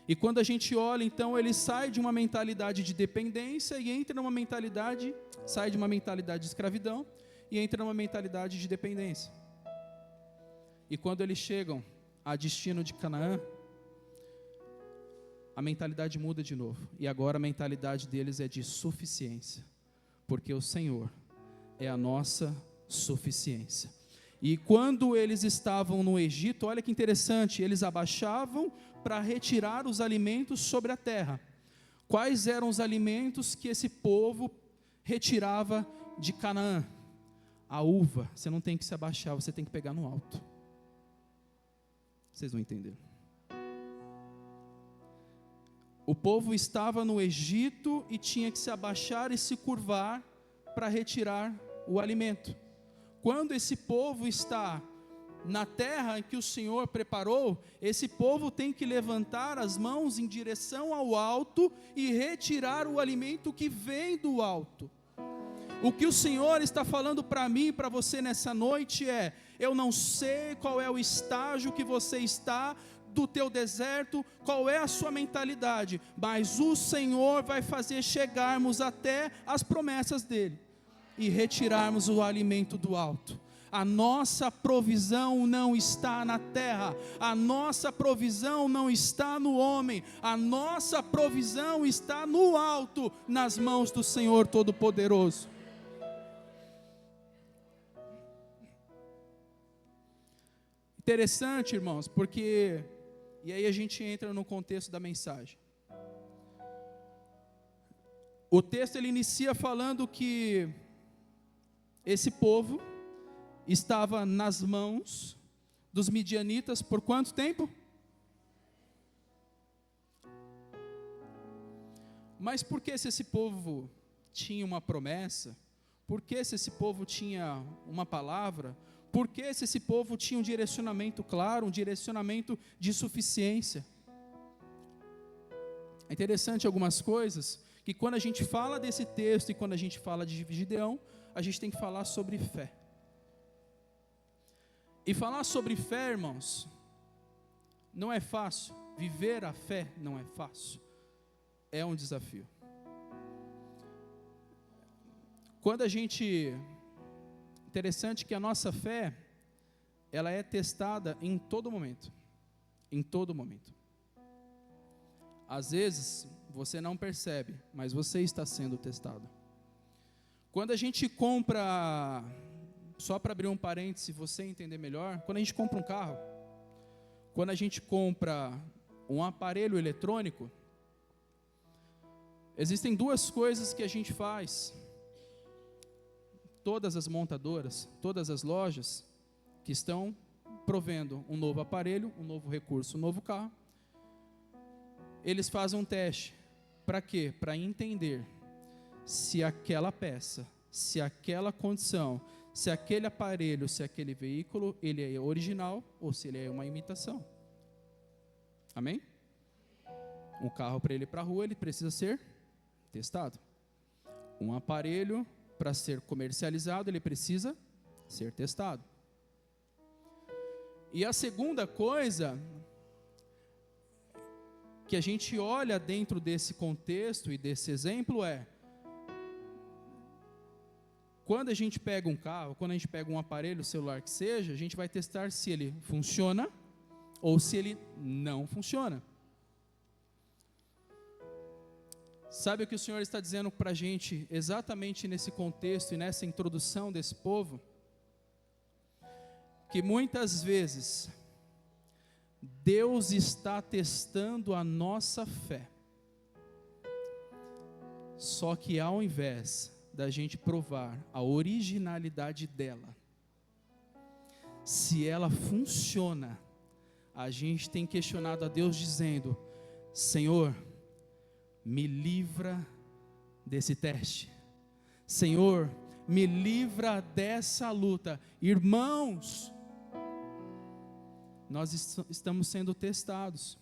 E quando a gente olha, então, ele sai de uma mentalidade de dependência e entra numa mentalidade, sai de uma mentalidade de escravidão e entra numa mentalidade de dependência. E quando eles chegam a destino de Canaã, a mentalidade muda de novo. E agora a mentalidade deles é de suficiência, porque o Senhor é a nossa suficiência. E quando eles estavam no Egito, olha que interessante, eles abaixavam para retirar os alimentos sobre a terra. Quais eram os alimentos que esse povo retirava de Canaã? A uva. Você não tem que se abaixar, você tem que pegar no alto. Vocês não entenderam? O povo estava no Egito e tinha que se abaixar e se curvar para retirar o alimento. Quando esse povo está na terra que o Senhor preparou, esse povo tem que levantar as mãos em direção ao alto e retirar o alimento que vem do alto. O que o Senhor está falando para mim e para você nessa noite é: eu não sei qual é o estágio que você está do teu deserto, qual é a sua mentalidade, mas o Senhor vai fazer chegarmos até as promessas dEle e retirarmos o alimento do alto. A nossa provisão não está na terra, a nossa provisão não está no homem, a nossa provisão está no alto, nas mãos do Senhor Todo-Poderoso. Interessante, irmãos, porque, e aí a gente entra no contexto da mensagem. O texto ele inicia falando que esse povo estava nas mãos dos midianitas por quanto tempo? Mas por que se esse povo tinha uma promessa? Por que se esse povo tinha uma palavra? Por que se esse povo tinha um direcionamento claro, um direcionamento de suficiência? É interessante algumas coisas, que quando a gente fala desse texto e quando a gente fala de Gideão, a gente tem que falar sobre fé. E falar sobre fé, irmãos, não é fácil. Viver a fé não é fácil. É um desafio. Quando a gente... Interessante que a nossa fé, ela é testada em todo momento. Em todo momento. Às vezes, você não percebe, mas você está sendo testado. Quando a gente compra, só para abrir um parêntese, você entender melhor, quando a gente compra um carro, quando a gente compra um aparelho eletrônico, existem duas coisas que a gente faz. Todas as montadoras, todas as lojas que estão provendo um novo aparelho, um novo recurso, um novo carro, eles fazem um teste. Para quê? Para entender se aquela peça, se aquela condição, se aquele aparelho, se aquele veículo, ele é original ou se ele é uma imitação. Amém? Um carro, para ele ir para a rua, ele precisa ser testado. Um aparelho, para ser comercializado, ele precisa ser testado. E a segunda coisa que a gente olha dentro desse contexto e desse exemplo é: quando a gente pega um carro, quando a gente pega um aparelho celular que seja, a gente vai testar se ele funciona ou se ele não funciona. Sabe o que o Senhor está dizendo para a gente exatamente nesse contexto e nessa introdução desse povo? Que muitas vezes Deus está testando a nossa fé. Só que ao invés da gente provar a originalidade dela, se ela funciona, a gente tem questionado a Deus dizendo: Senhor, me livra desse teste. Senhor, me livra dessa luta. Irmãos, nós estamos sendo testados.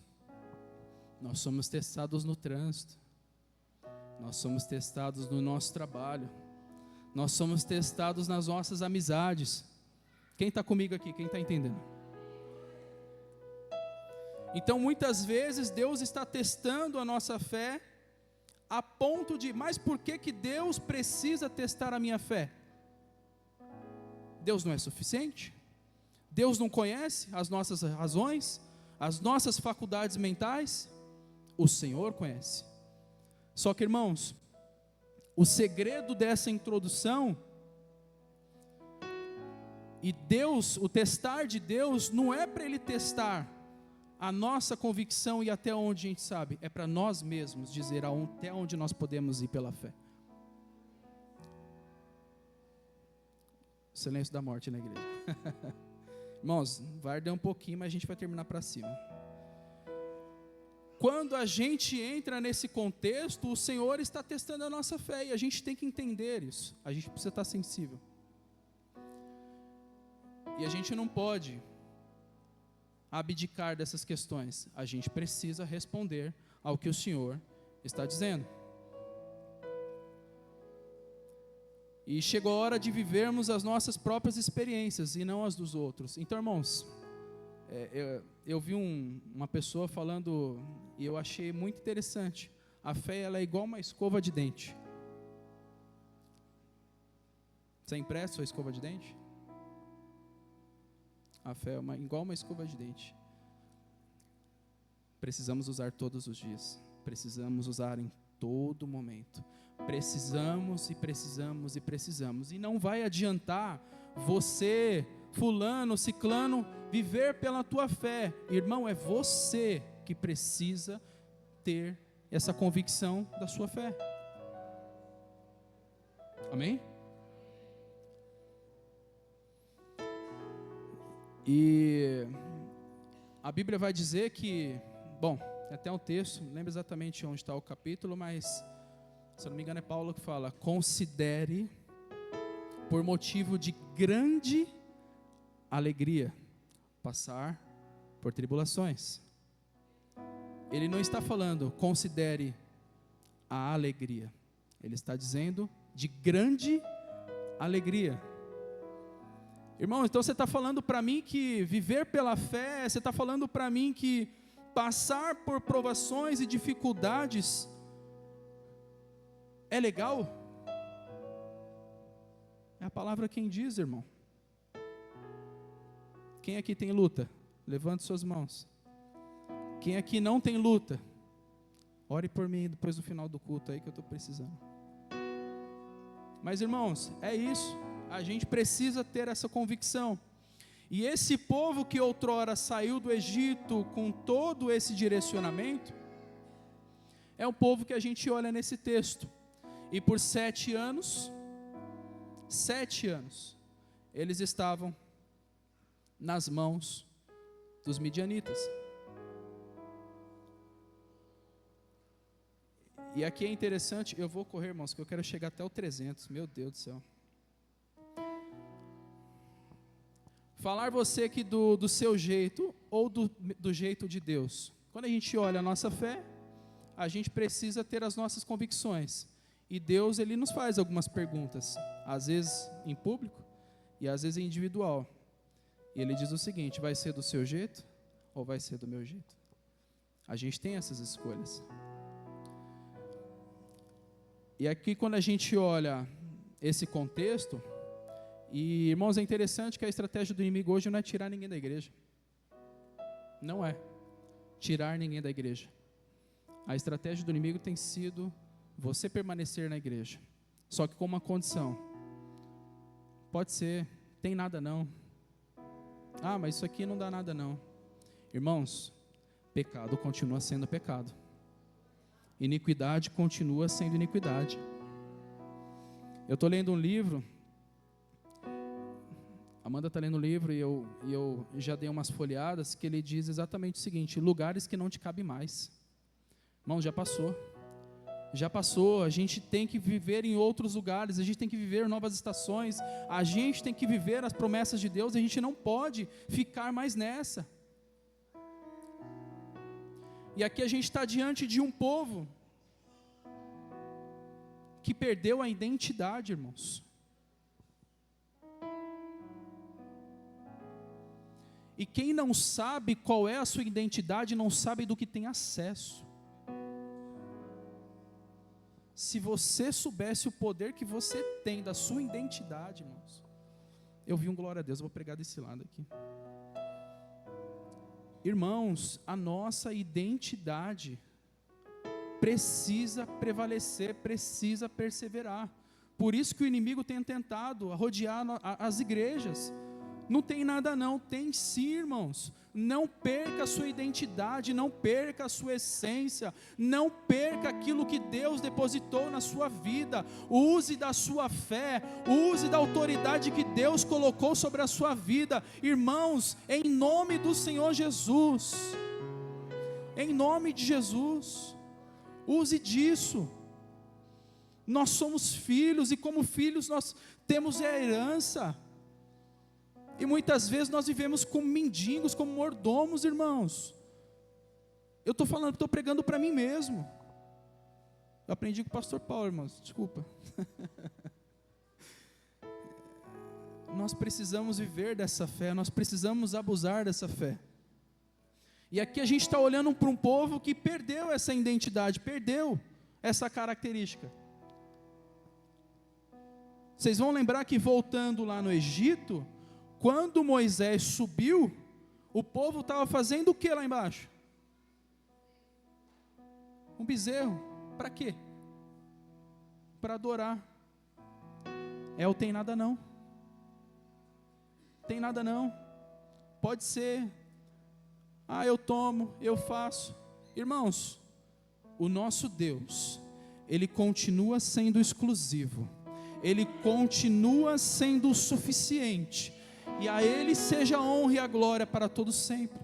Nós somos testados no trânsito. Nós somos testados no nosso trabalho. Nós somos testados nas nossas amizades. Quem está comigo aqui? Quem está entendendo? Então, muitas vezes, Deus está testando a nossa fé a ponto de... Mas por que Deus precisa testar a minha fé? Deus não é suficiente? Deus não conhece as nossas razões, as nossas faculdades mentais? O Senhor conhece. Só que, irmãos, o segredo dessa introdução, e Deus, o testar de Deus, não é para Ele testar a nossa convicção e até onde a gente sabe, é para nós mesmos dizer até onde nós podemos ir pela fé. Silêncio da morte na igreja. Irmãos, vai arder um pouquinho, mas a gente vai terminar para cima. Quando a gente entra nesse contexto, o Senhor está testando a nossa fé, e a gente tem que entender isso. A gente precisa estar sensível. E a gente não pode abdicar dessas questões. A gente precisa responder ao que o Senhor está dizendo. E chegou a hora de vivermos as nossas próprias experiências e não as dos outros. Então, irmãos, eu vi uma pessoa falando, e eu achei muito interessante. A fé, ela é igual uma escova de dente. Você empresta sua escova de dente? A fé é igual uma escova de dente. Precisamos usar todos os dias. Precisamos usar em todo momento. Precisamos e precisamos e precisamos. E não vai adiantar você fulano, ciclano, viver pela tua fé. Irmão, é você que precisa ter essa convicção da sua fé. Amém? E a Bíblia vai dizer que, bom, tem até um texto, não lembro exatamente onde está o capítulo, mas, se eu não me engano, é Paulo que fala: considere por motivo de grande alegria passar por tribulações. Ele não está falando considere a alegria, ele está dizendo de grande alegria. Irmão, então você está falando para mim que viver pela fé, você está falando para mim que passar por provações e dificuldades é legal? É a palavra quem diz, irmão. Quem aqui tem luta? Levante suas mãos. Quem aqui não tem luta? Ore por mim depois do final do culto aí que eu estou precisando. Mas irmãos, é isso. A gente precisa ter essa convicção. E esse povo que outrora saiu do Egito com todo esse direcionamento, é um povo que a gente olha nesse texto. E por 7 anos, eles estavam nas mãos dos midianitas. E aqui é interessante, eu vou correr, irmãos, que eu quero chegar até o 300, meu Deus do céu. Falar você que do seu jeito ou do jeito de Deus. Quando a gente olha a nossa fé, a gente precisa ter as nossas convicções. E Deus, Ele nos faz algumas perguntas, às vezes em público e às vezes em individual. E Ele diz o seguinte: vai ser do seu jeito ou vai ser do meu jeito? A gente tem essas escolhas. E aqui quando a gente olha esse contexto, e irmãos, é interessante que a estratégia do inimigo hoje não é tirar ninguém da igreja. Não é tirar ninguém da igreja. A estratégia do inimigo tem sido você permanecer na igreja, só que com uma condição. Pode ser, tem nada não. Ah, mas isso aqui não dá nada não. Irmãos, pecado continua sendo pecado. Iniquidade continua sendo iniquidade. Eu estou lendo um livro, Amanda está lendo um livro e eu já dei umas folheadas, que ele diz exatamente o seguinte: lugares que não te cabem mais. Irmãos, já passou, a gente tem que viver em outros lugares, a gente tem que viver novas estações, a gente tem que viver as promessas de Deus, a gente não pode ficar mais nessa. E aqui a gente está diante de um povo que perdeu a identidade, irmãos. E quem não sabe qual é a sua identidade, não sabe do que tem acesso. Se você soubesse o poder que você tem da sua identidade, irmãos. Eu vi um glória a Deus, eu vou pregar desse lado aqui. Irmãos, a nossa identidade precisa prevalecer, precisa perseverar. Por isso que o inimigo tem tentado rodear as igrejas. Não tem nada não, tem sim, irmãos. Não perca a sua identidade, não perca a sua essência, não perca aquilo que Deus depositou na sua vida. Use da sua fé, use da autoridade que Deus colocou sobre a sua vida. Irmãos, em nome do Senhor Jesus, em nome de Jesus, use disso. Nós somos filhos e como filhos nós temos a herança. E muitas vezes nós vivemos como mendigos, como mordomos, irmãos. Eu estou falando, estou pregando para mim mesmo. Eu aprendi com o pastor Paulo, irmãos, desculpa. Nós precisamos viver dessa fé, nós precisamos abusar dessa fé. E aqui a gente está olhando para um povo que perdeu essa identidade, perdeu essa característica. Vocês vão lembrar que voltando lá no Egito, quando Moisés subiu, o povo estava fazendo o que lá embaixo? Um bezerro. Para quê? Para adorar. Tem nada não. tem nada não. Pode ser. Eu tomo, eu faço. Irmãos, o nosso Deus, Ele continua sendo exclusivo. Ele continua sendo o suficiente. E a Ele seja a honra e a glória para todos sempre.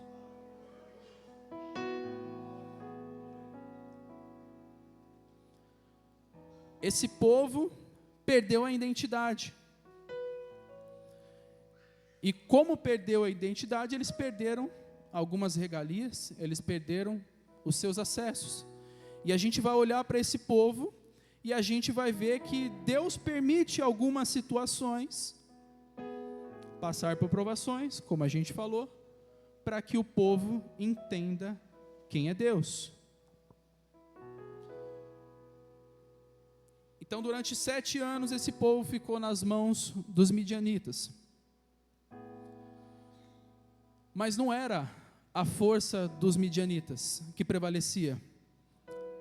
Esse povo perdeu a identidade. E como perdeu a identidade, eles perderam algumas regalias, eles perderam os seus acessos. E a gente vai olhar para esse povo e a gente vai ver que Deus permite algumas situações passar por provações, como a gente falou, para que o povo entenda quem é Deus. Então, durante 7 anos, esse povo ficou nas mãos dos midianitas. Mas não era a força dos midianitas que prevalecia,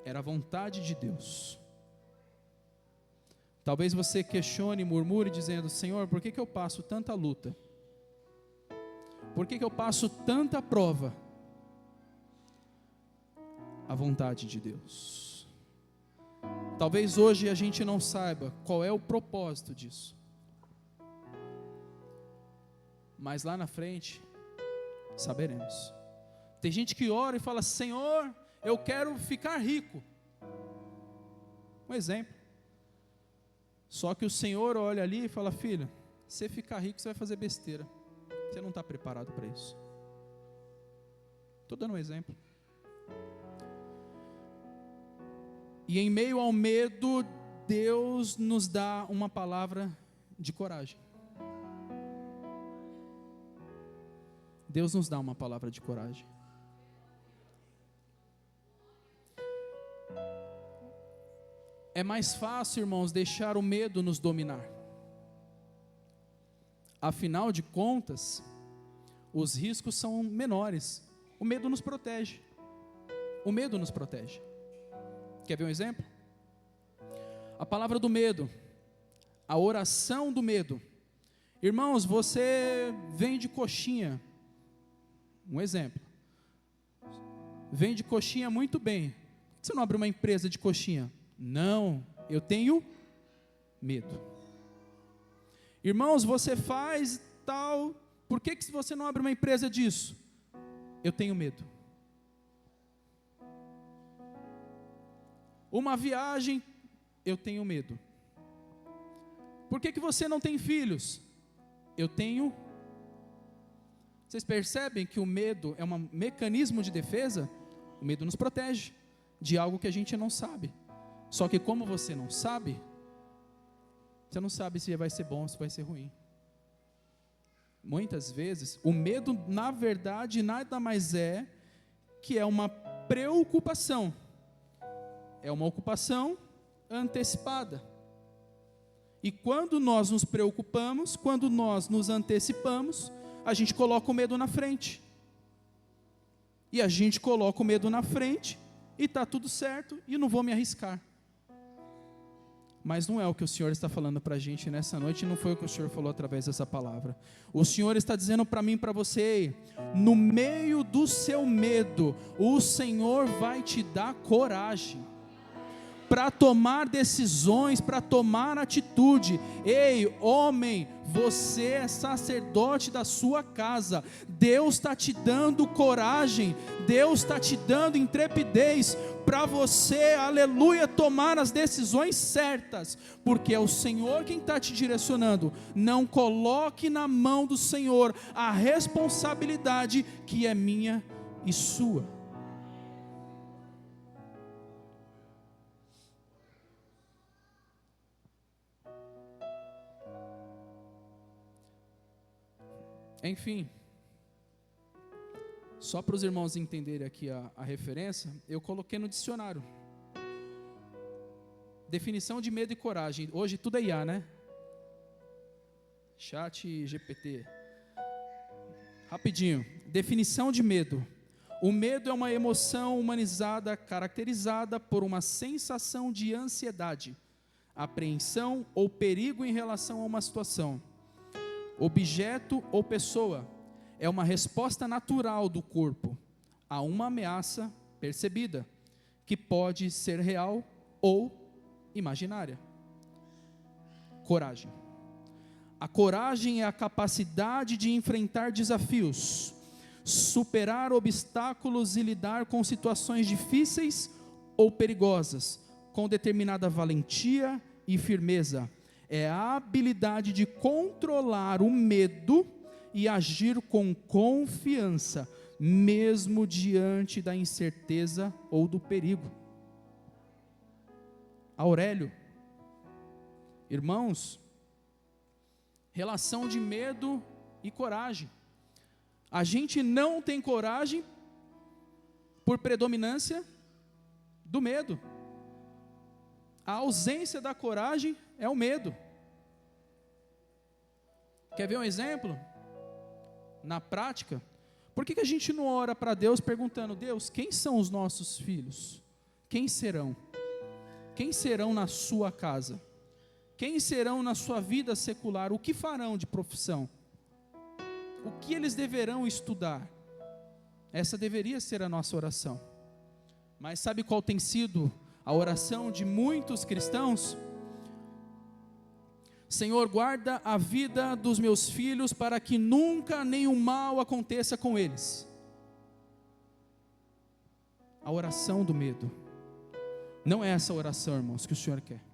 era a vontade de Deus. Talvez você questione e murmure dizendo: Senhor, por que eu passo tanta luta? Por que eu passo tanta prova? A vontade de Deus. Talvez hoje a gente não saiba qual é o propósito disso. Mas lá na frente, saberemos. Tem gente que ora e fala: Senhor, eu quero ficar rico. Um exemplo. Só que o Senhor olha ali e fala: filho, se você ficar rico, você vai fazer besteira. Você não está preparado para isso. Estou dando um exemplo. E em meio ao medo, Deus nos dá uma palavra de coragem. Deus nos dá uma palavra de coragem. É mais fácil, irmãos, deixar o medo nos dominar. Afinal de contas, os riscos são menores. O medo nos protege. O medo nos protege. Quer ver um exemplo? A palavra do medo, a oração do medo. Irmãos, você vende coxinha. Um exemplo. Vende coxinha muito bem. Por que você não abre uma empresa de coxinha? Não, eu tenho medo. Irmãos, você faz tal. Por que você não abre uma empresa disso? Eu tenho medo. Uma viagem, eu tenho medo. Por que você não tem filhos? Eu tenho. Vocês percebem que o medo é um mecanismo de defesa? O medo nos protege de algo que a gente não sabe. Só que como você não sabe, você não sabe se vai ser bom ou se vai ser ruim. Muitas vezes, o medo, na verdade, nada mais é que é uma preocupação. É uma ocupação antecipada. E quando nós nos preocupamos, quando nós nos antecipamos, a gente coloca o medo na frente. E a gente coloca o medo na frente, e está tudo certo, e não vou me arriscar. Mas não é o que o Senhor está falando para a gente nessa noite, não foi o que o Senhor falou através dessa palavra. O Senhor está dizendo para mim e para você: no meio do seu medo, o Senhor vai te dar coragem para tomar decisões, para tomar atitude. Ei, homem, você é sacerdote da sua casa. Deus está te dando coragem, Deus está te dando intrepidez para você, aleluia, tomar as decisões certas, porque é o Senhor quem está te direcionando. Não coloque na mão do Senhor a responsabilidade que é minha e sua. Enfim, só para os irmãos entenderem aqui a referência, eu coloquei no dicionário. Definição de medo e coragem. Hoje tudo é IA, né? Chat GPT. Rapidinho. Definição de medo. O medo é uma emoção humanizada caracterizada por uma sensação de ansiedade, apreensão ou perigo em relação a uma situação. objeto ou pessoa, é uma resposta natural do corpo a uma ameaça percebida, que pode ser real ou imaginária. Coragem. A coragem é a capacidade de enfrentar desafios, superar obstáculos e lidar com situações difíceis ou perigosas, com determinada valentia e firmeza. É a habilidade de controlar o medo e agir com confiança, mesmo diante da incerteza ou do perigo. Aurélio. Irmãos, relação de medo e coragem. A gente não tem coragem por predominância do medo. A ausência da coragem é o medo. Quer ver um exemplo? Na prática, por que a gente não ora para Deus perguntando: Deus, quem são os nossos filhos? Quem serão? Quem serão na sua casa? Quem serão na sua vida secular? O que farão de profissão? O que eles deverão estudar? Essa deveria ser a nossa oração. Mas sabe qual tem sido a oração de muitos cristãos? Senhor, guarda a vida dos meus filhos para que nunca nenhum mal aconteça com eles. A oração do medo. Não é essa oração, irmãos, que o Senhor quer.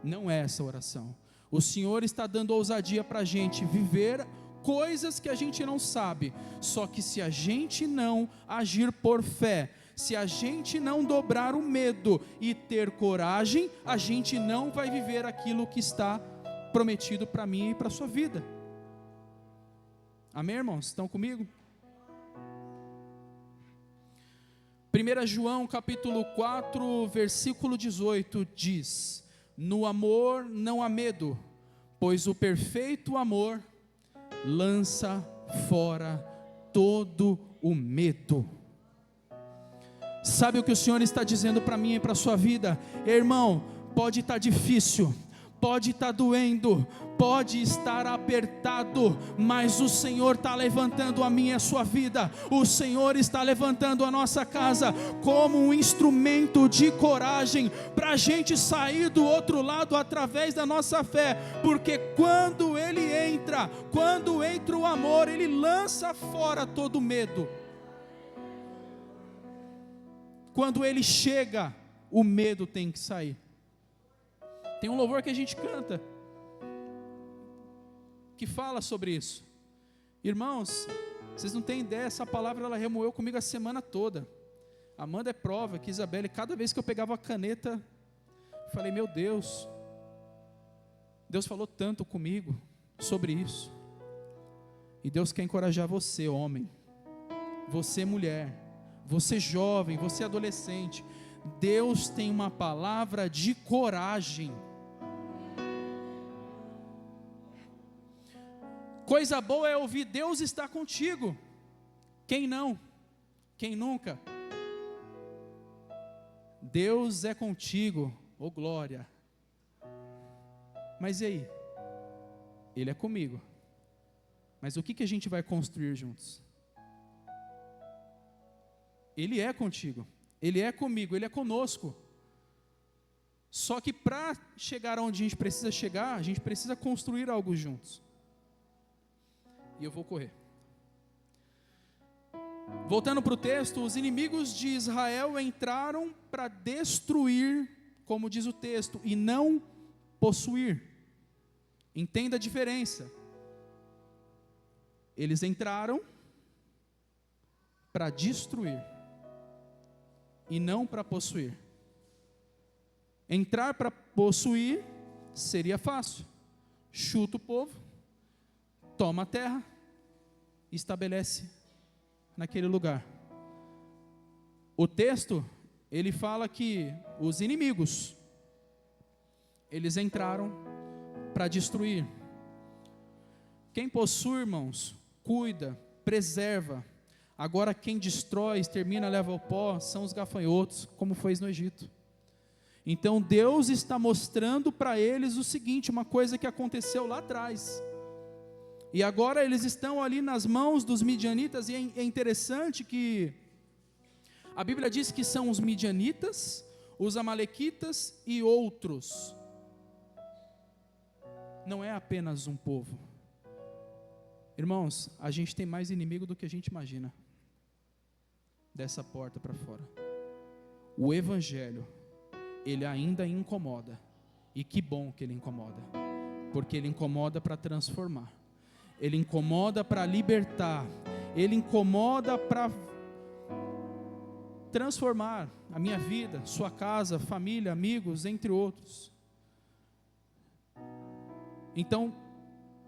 Não é essa oração. O Senhor está dando ousadia para a gente viver coisas que a gente não sabe. Só que se a gente não agir por fé, se a gente não dobrar o medo e ter coragem, a gente não vai viver aquilo que está prometido para mim e para a sua vida. Amém, irmãos? Estão comigo? 1 João capítulo 4, versículo 18 diz: no amor não há medo, pois o perfeito amor lança fora todo o medo. Sabe o que o Senhor está dizendo para mim e para a sua vida? Irmão, pode estar difícil, pode estar doendo, pode estar apertado, mas o Senhor está levantando a minha e a sua vida. O Senhor está levantando a nossa casa como um instrumento de coragem para a gente sair do outro lado através da nossa fé, porque quando entra o amor, Ele lança fora todo medo. Quando Ele chega, o medo tem que sair. Tem um louvor que a gente canta que fala sobre isso. Irmãos, vocês não têm ideia, essa palavra ela remoeu comigo a semana toda. Amanda é prova que Isabelle, cada vez que eu pegava a caneta, eu falei: meu Deus, Deus falou tanto comigo sobre isso. E Deus quer encorajar você, homem, você, mulher, você, jovem, você, adolescente. Deus tem uma palavra de coragem. Coisa boa é ouvir: Deus está contigo. Quem não? Quem nunca? Deus é contigo, oh glória. Mas e aí? Ele é comigo. Mas o que a gente vai construir juntos? Ele é contigo, Ele é comigo, Ele é conosco. Só que para chegar onde a gente precisa chegar, a gente precisa construir algo juntos. E eu vou correr. Voltando para o texto, os inimigos de Israel entraram para destruir, como diz o texto, e não possuir. Entenda a diferença. Eles entraram para destruir e não para possuir. Entrar para possuir seria fácil. Chuta o povo, toma a terra e estabelece naquele lugar. O texto, ele fala que os inimigos, eles entraram para destruir. Quem possui, irmãos, cuida, preserva. Agora quem destrói, extermina, leva ao pó, são os gafanhotos, como foi no Egito. Então Deus está mostrando para eles o seguinte, uma coisa que aconteceu lá atrás. E agora eles estão ali nas mãos dos midianitas, e é interessante que a Bíblia diz que são os midianitas, os amalequitas e outros. Não é apenas um povo. Irmãos, a gente tem mais inimigo do que a gente imagina. Dessa porta para fora. O Evangelho, ele ainda incomoda. E que bom que ele incomoda. Porque ele incomoda para transformar. Ele incomoda para libertar. Ele incomoda para transformar a minha vida, sua casa, família, amigos, entre outros. Então,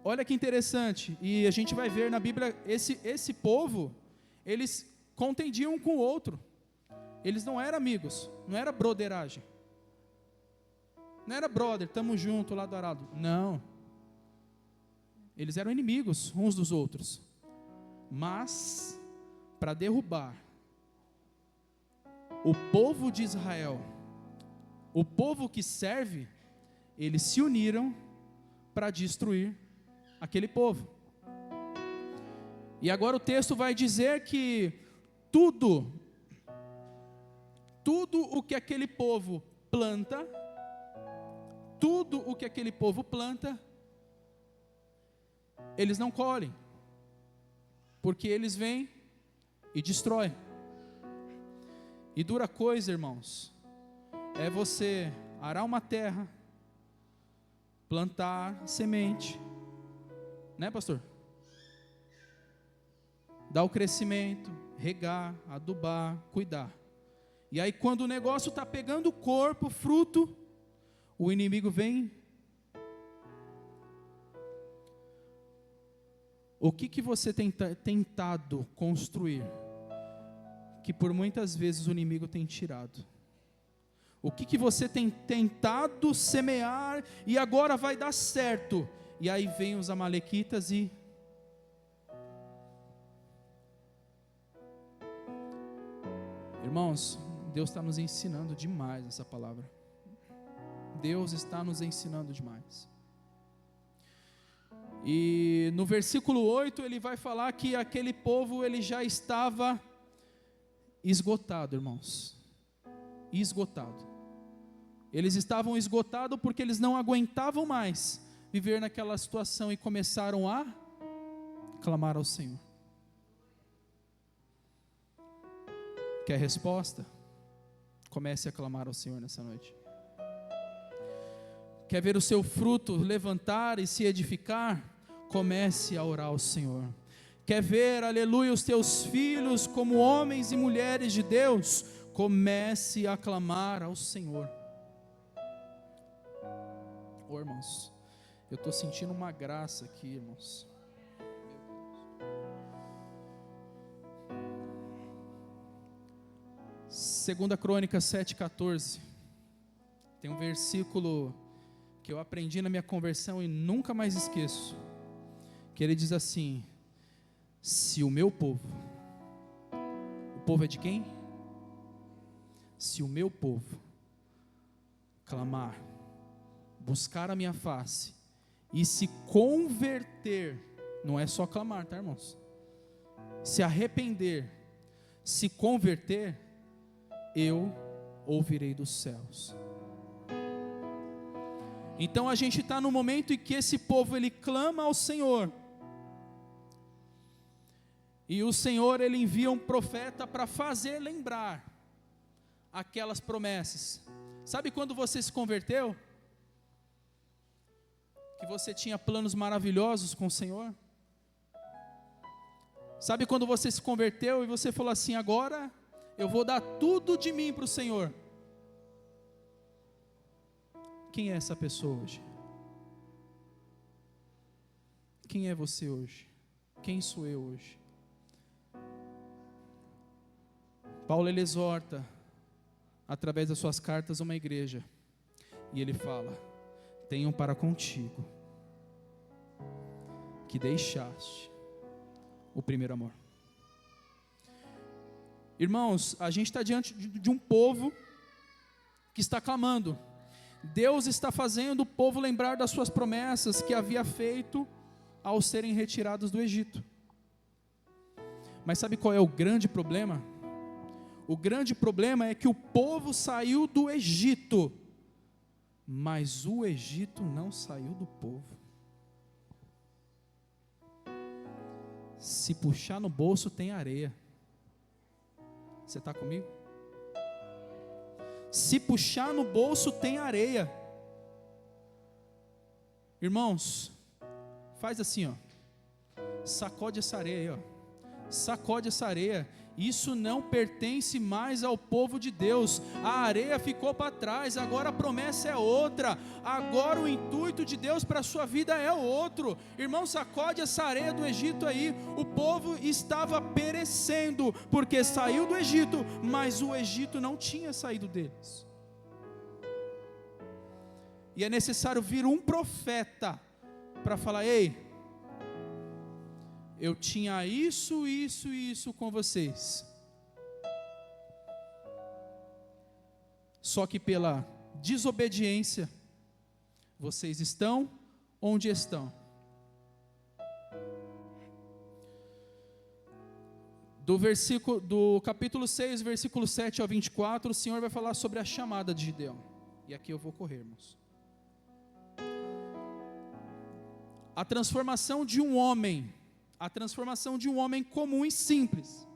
olha que interessante, e a gente vai ver na Bíblia, esse povo, eles contendiam um com o outro, eles não eram amigos, não era broderagem, não era brother, estamos juntos, lado a lado, não, eles eram inimigos uns dos outros, mas, para derrubar o povo de Israel, o povo que serve, eles se uniram para destruir aquele povo. E agora o texto vai dizer que tudo o que aquele povo planta, eles não colhem, porque eles vêm e destroem. E dura coisa, irmãos, é você arar uma terra, plantar semente, né, pastor? Dar o crescimento, regar, adubar, cuidar. E aí quando o negócio está pegando corpo, fruto, o inimigo vem. O que você tem tentado construir, que por muitas vezes o inimigo tem tirado? O que você tem tentado semear e agora vai dar certo? E aí vem os amalequitas e... Irmãos, Deus está nos ensinando demais essa palavra. Deus está nos ensinando demais. E no versículo 8 ele vai falar que aquele povo ele já estava esgotado, irmãos. Esgotado. Eles estavam esgotados porque eles não aguentavam mais viver naquela situação e começaram a clamar ao Senhor. Quer resposta? Comece a clamar ao Senhor nessa noite. Quer ver o seu fruto levantar e se edificar? Comece a orar ao Senhor. Quer ver, aleluia, os teus filhos como homens e mulheres de Deus? Comece a clamar ao Senhor. Oh, irmãos, eu estou sentindo uma graça aqui, irmãos. 2 Crônicas 7,14. Tem um versículo que eu aprendi na minha conversão e nunca mais esqueço. Que ele diz assim: se o meu povo, o povo é de quem? Se o meu povo clamar, buscar a minha face e se converter, não é só clamar, tá, irmãos? Se arrepender, se converter, eu ouvirei dos céus. Então a gente está no momento em que esse povo ele clama ao Senhor, e o Senhor ele envia um profeta para fazer lembrar aquelas promessas. Sabe quando você se converteu? Que você tinha planos maravilhosos com o Senhor? Sabe quando você se converteu e você falou assim: agora eu vou dar tudo de mim para o Senhor? Quem é essa pessoa hoje? Quem é você hoje? Quem sou eu hoje? Paulo ele exorta através das suas cartas uma igreja, e ele fala: tenham para contigo que deixaste o primeiro amor. Irmãos, a gente está diante de um povo que está clamando. Deus está fazendo o povo lembrar das suas promessas que havia feito ao serem retirados do Egito. Mas sabe qual é o grande problema? O grande problema é que o povo saiu do Egito, mas o Egito não saiu do povo. Se puxar no bolso tem areia. Você está comigo? Se puxar no bolso tem areia. Irmãos, faz assim, ó. Sacode essa areia aí, ó. Sacode essa areia. Isso não pertence mais ao povo de Deus. A areia ficou para trás. Agora a promessa é outra. Agora o intuito de Deus para a sua vida é outro. Irmão, sacode essa areia do Egito aí. O povo estava perecendo porque saiu do Egito, mas o Egito não tinha saído deles. E é necessário vir um profeta para falar: ei, eu tinha isso, isso e isso com vocês. Só que pela desobediência, vocês estão onde estão. Do capítulo 6, versículo 7 ao 24, o Senhor vai falar sobre a chamada de Gideão. E aqui eu vou correr, irmãos. A transformação de um homem comum e simples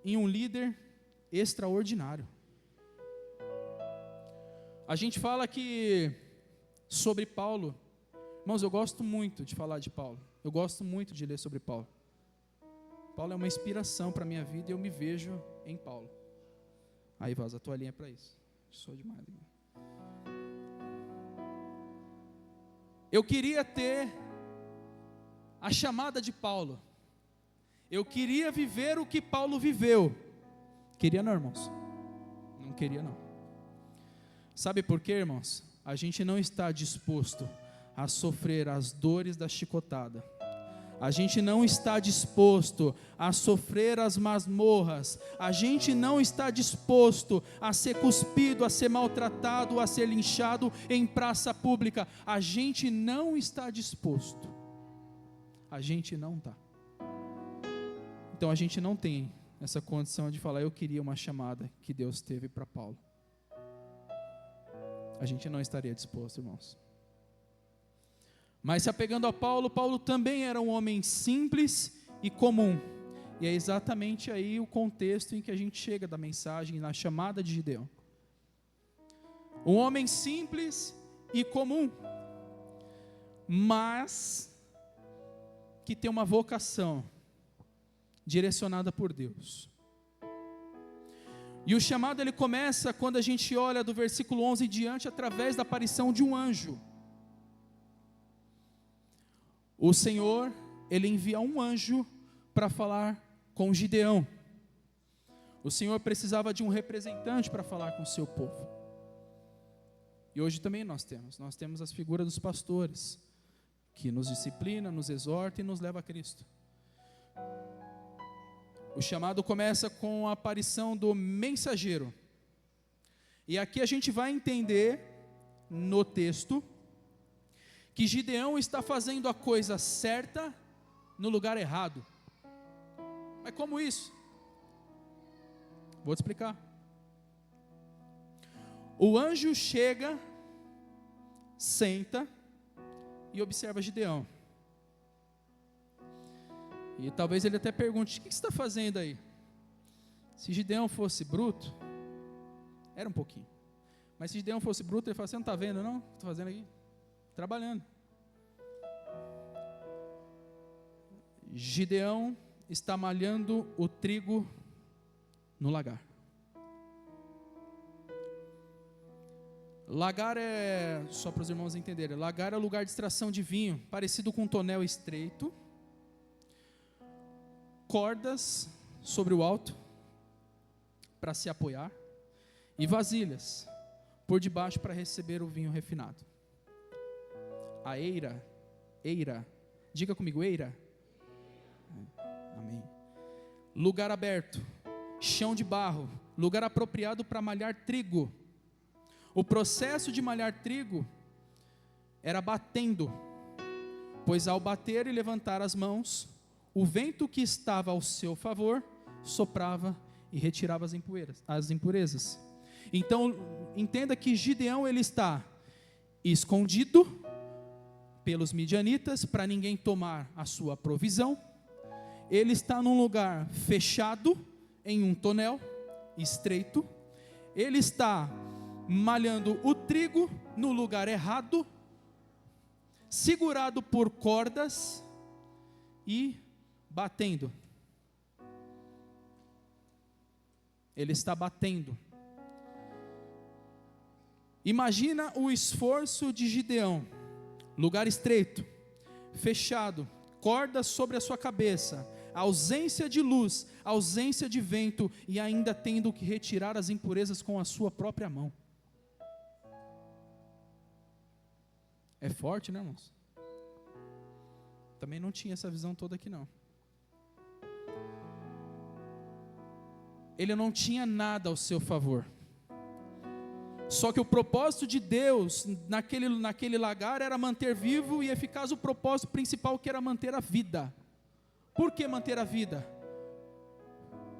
em um líder extraordinário. A gente fala que sobre Paulo, irmãos, eu gosto muito de falar de Paulo, eu gosto muito de ler sobre Paulo. Paulo é uma inspiração para a minha vida e eu me vejo em Paulo. Aí vaza a toalhinha para isso. Sou demais. Eu queria ter a chamada de Paulo. Eu queria viver o que Paulo viveu. Queria não, irmãos? Não queria não. Sabe por quê, irmãos? A gente não está disposto a sofrer as dores da chicotada. A gente não está disposto a sofrer as masmorras. A gente não está disposto a ser cuspido, a ser maltratado, a ser linchado em praça pública. A gente não está disposto. A gente não está. Então a gente não tem essa condição de falar: eu queria uma chamada que Deus teve para Paulo. A gente não estaria disposto, irmãos. Mas se apegando a Paulo, Paulo também era um homem simples e comum. E é exatamente aí o contexto em que a gente chega da mensagem, na chamada de Gideão. Um homem simples e comum, mas que tem uma vocação direcionada por Deus. E o chamado ele começa quando a gente olha do versículo 11 em diante, através da aparição de um anjo. O Senhor, ele envia um anjo para falar com Gideão. O Senhor precisava de um representante para falar com o seu povo. E hoje também nós temos as figuras dos pastores, que nos disciplina, nos exorta e nos leva a Cristo. O chamado começa com a aparição do mensageiro. E aqui a gente vai entender no texto que Gideão está fazendo a coisa certa no lugar errado. Mas como isso? Vou te explicar. O anjo chega, senta e observa Gideão. E talvez ele até pergunte: o que você está fazendo aí? Se Gideão fosse bruto, era um pouquinho. Mas se Gideão fosse bruto, ele fala: você não está vendo não? O que estou fazendo aqui? Trabalhando. Gideão está malhando o trigo no lagar. Lagar é, só para os irmãos entenderem, lagar é o lugar de extração de vinho, parecido com um tonel estreito, cordas sobre o alto para se apoiar e vasilhas por debaixo para receber o vinho refinado. A eira, diga comigo, eira. Amém. Lugar aberto, chão de barro, lugar apropriado para malhar trigo. O processo de malhar trigo era batendo, pois ao bater e levantar as mãos, o vento que estava ao seu favor soprava e retirava as impurezas. Então, entenda que Gideão ele está escondido pelos midianitas para ninguém tomar a sua provisão. Ele está num lugar fechado, em um tonel estreito. Ele está malhando o trigo no lugar errado, segurado por cordas e batendo. Ele está batendo. Imagina o esforço de Gideão, lugar estreito, fechado, cordas sobre a sua cabeça, ausência de luz, ausência de vento e ainda tendo que retirar as impurezas com a sua própria mão. É forte, né, irmãos? Também não tinha essa visão toda aqui, não. Ele não tinha nada ao seu favor. Só que o propósito de Deus naquele lagar era manter vivo e eficaz o propósito principal, que era manter a vida. Por que manter a vida?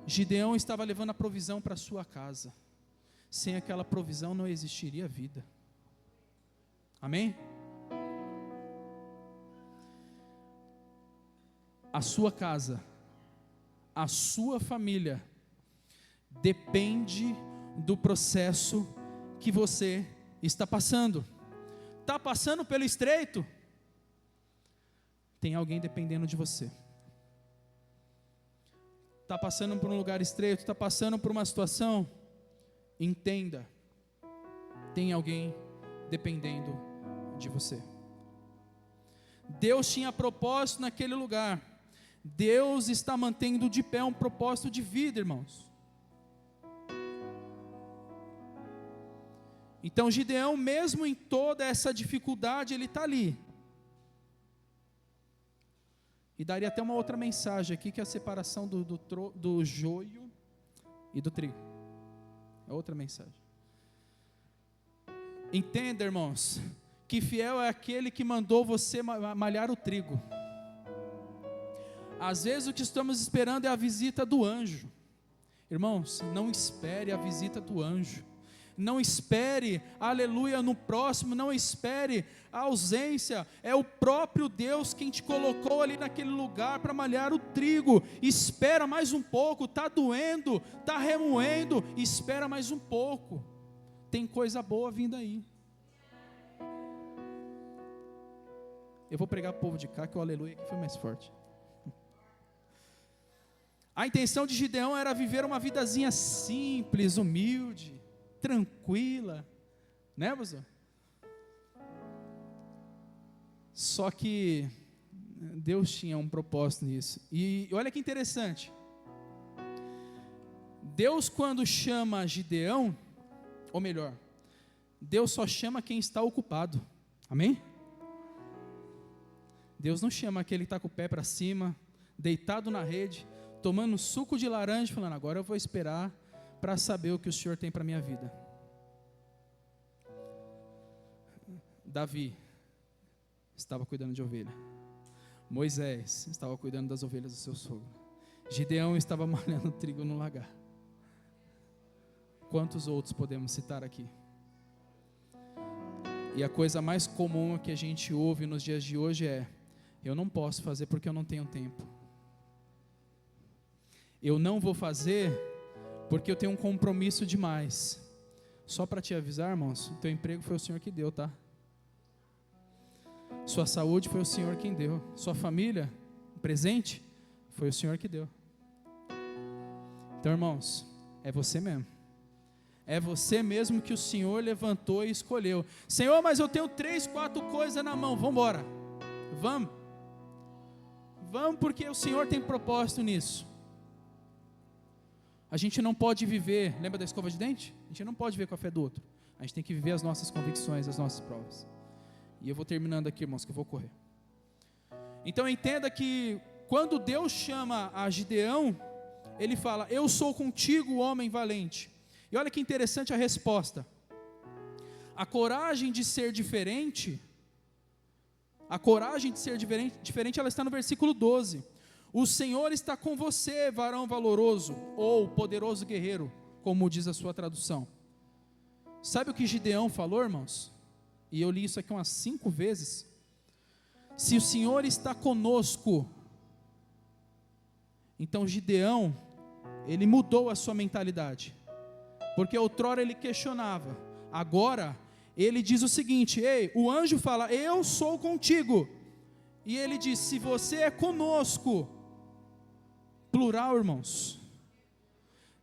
Gideão estava levando a provisão para sua casa. Sem aquela provisão não existiria vida. Amém? A sua casa, a sua família depende do processo que você está passando. Está passando pelo estreito? Tem alguém dependendo de você. Está passando por um lugar estreito, está passando por uma situação? Entenda, tem alguém dependendo de você. Deus tinha propósito naquele lugar. Deus está mantendo de pé um propósito de vida, irmãos. Então Gideão, mesmo em toda essa dificuldade, ele está ali. E daria até uma outra mensagem aqui, que é a separação do joio e do trigo. É outra mensagem. Entenda, irmãos, que fiel é aquele que mandou você malhar o trigo. Às vezes o que estamos esperando é a visita do anjo. Irmãos, não espere a visita do anjo. Não espere, aleluia, no próximo, não espere a ausência. É o próprio Deus quem te colocou ali naquele lugar para malhar o trigo. Espera mais um pouco, está doendo, está remoendo, espera mais um pouco. Tem coisa boa vindo aí. Eu vou pregar para o povo de cá, que o aleluia aqui foi mais forte. A intenção de Gideão era viver uma vidazinha simples, humilde, tranquila, né, pastor? Só que Deus tinha um propósito nisso. E olha que interessante. Deus, quando chama Gideão, ou melhor, Deus só chama quem está ocupado. Amém? Deus não chama aquele que está com o pé para cima, deitado na rede, tomando suco de laranja, falando, agora eu vou esperar para saber o que o Senhor tem para a minha vida. Davi estava cuidando de ovelha. Moisés estava cuidando das ovelhas do seu sogro. Gideão estava malhando trigo no lagar. Quantos outros podemos citar aqui? E a coisa mais comum que a gente ouve nos dias de hoje é: eu não posso fazer porque eu não tenho tempo. Eu não vou fazer porque eu tenho um compromisso demais. Só para te avisar, irmãos, teu emprego foi o Senhor que deu, tá? Sua saúde foi o Senhor quem deu. Sua família, presente, foi o Senhor que deu. Então, irmãos, é você mesmo. É você mesmo que o Senhor levantou e escolheu. Senhor, mas eu tenho 3, 4 coisas na mão. Vamos embora. Vamos. Vamos, porque o Senhor tem propósito nisso. A gente não pode viver, lembra da escova de dente? A gente não pode viver com a fé do outro. A gente tem que viver as nossas convicções, as nossas provas. E eu vou terminando aqui, irmãos, que eu vou correr. Então entenda que quando Deus chama a Gideão, Ele fala: eu sou contigo, homem valente. E olha que interessante a resposta. A coragem de ser diferente A coragem de ser diferente, ela está no versículo 12. O Senhor está com você, varão valoroso, ou poderoso guerreiro, como diz a sua tradução. Sabe o que Gideão falou, irmãos? E eu li isso aqui umas 5 vezes. Se o Senhor está conosco, então Gideão, ele mudou a sua mentalidade, porque outrora ele questionava, agora ele diz o seguinte: ei, o anjo fala, eu sou contigo, e ele diz, se você é conosco, plural, irmãos,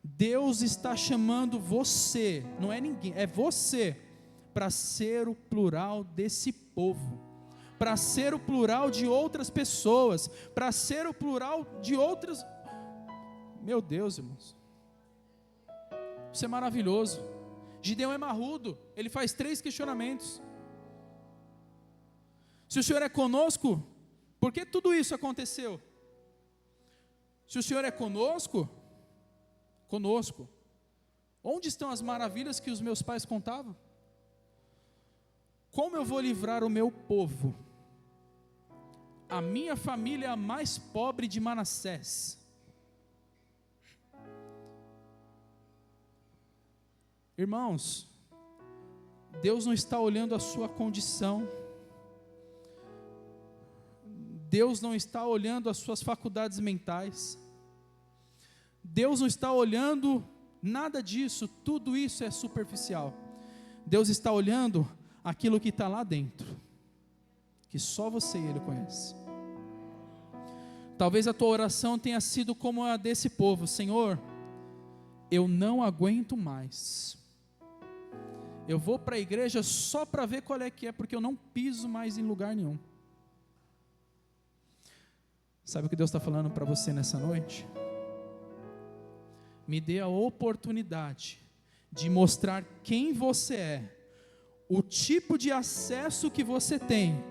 Deus está chamando você, não é ninguém, é você, para ser o plural desse povo, para ser o plural de outras pessoas, para ser o plural de outras. Meu Deus, irmãos, isso é maravilhoso. Gideão é marrudo, ele faz 3 questionamentos. Se o Senhor é conosco, por que tudo isso aconteceu? Se o Senhor é conosco, onde estão as maravilhas que os meus pais contavam? Como eu vou livrar o meu povo, a minha família a mais pobre de Manassés? Irmãos, Deus não está olhando a sua condição, Deus não está olhando as suas faculdades mentais, Deus não está olhando nada disso, tudo isso é superficial. Deus está olhando aquilo que está lá dentro, que só você e Ele conhece. Talvez a tua oração tenha sido como a desse povo: Senhor, eu não aguento mais, eu vou para a igreja só para ver qual é que é, porque eu não piso mais em lugar nenhum. Sabe o que Deus está falando para você nessa noite? Me dê a oportunidade de mostrar quem você é, o tipo de acesso que você tem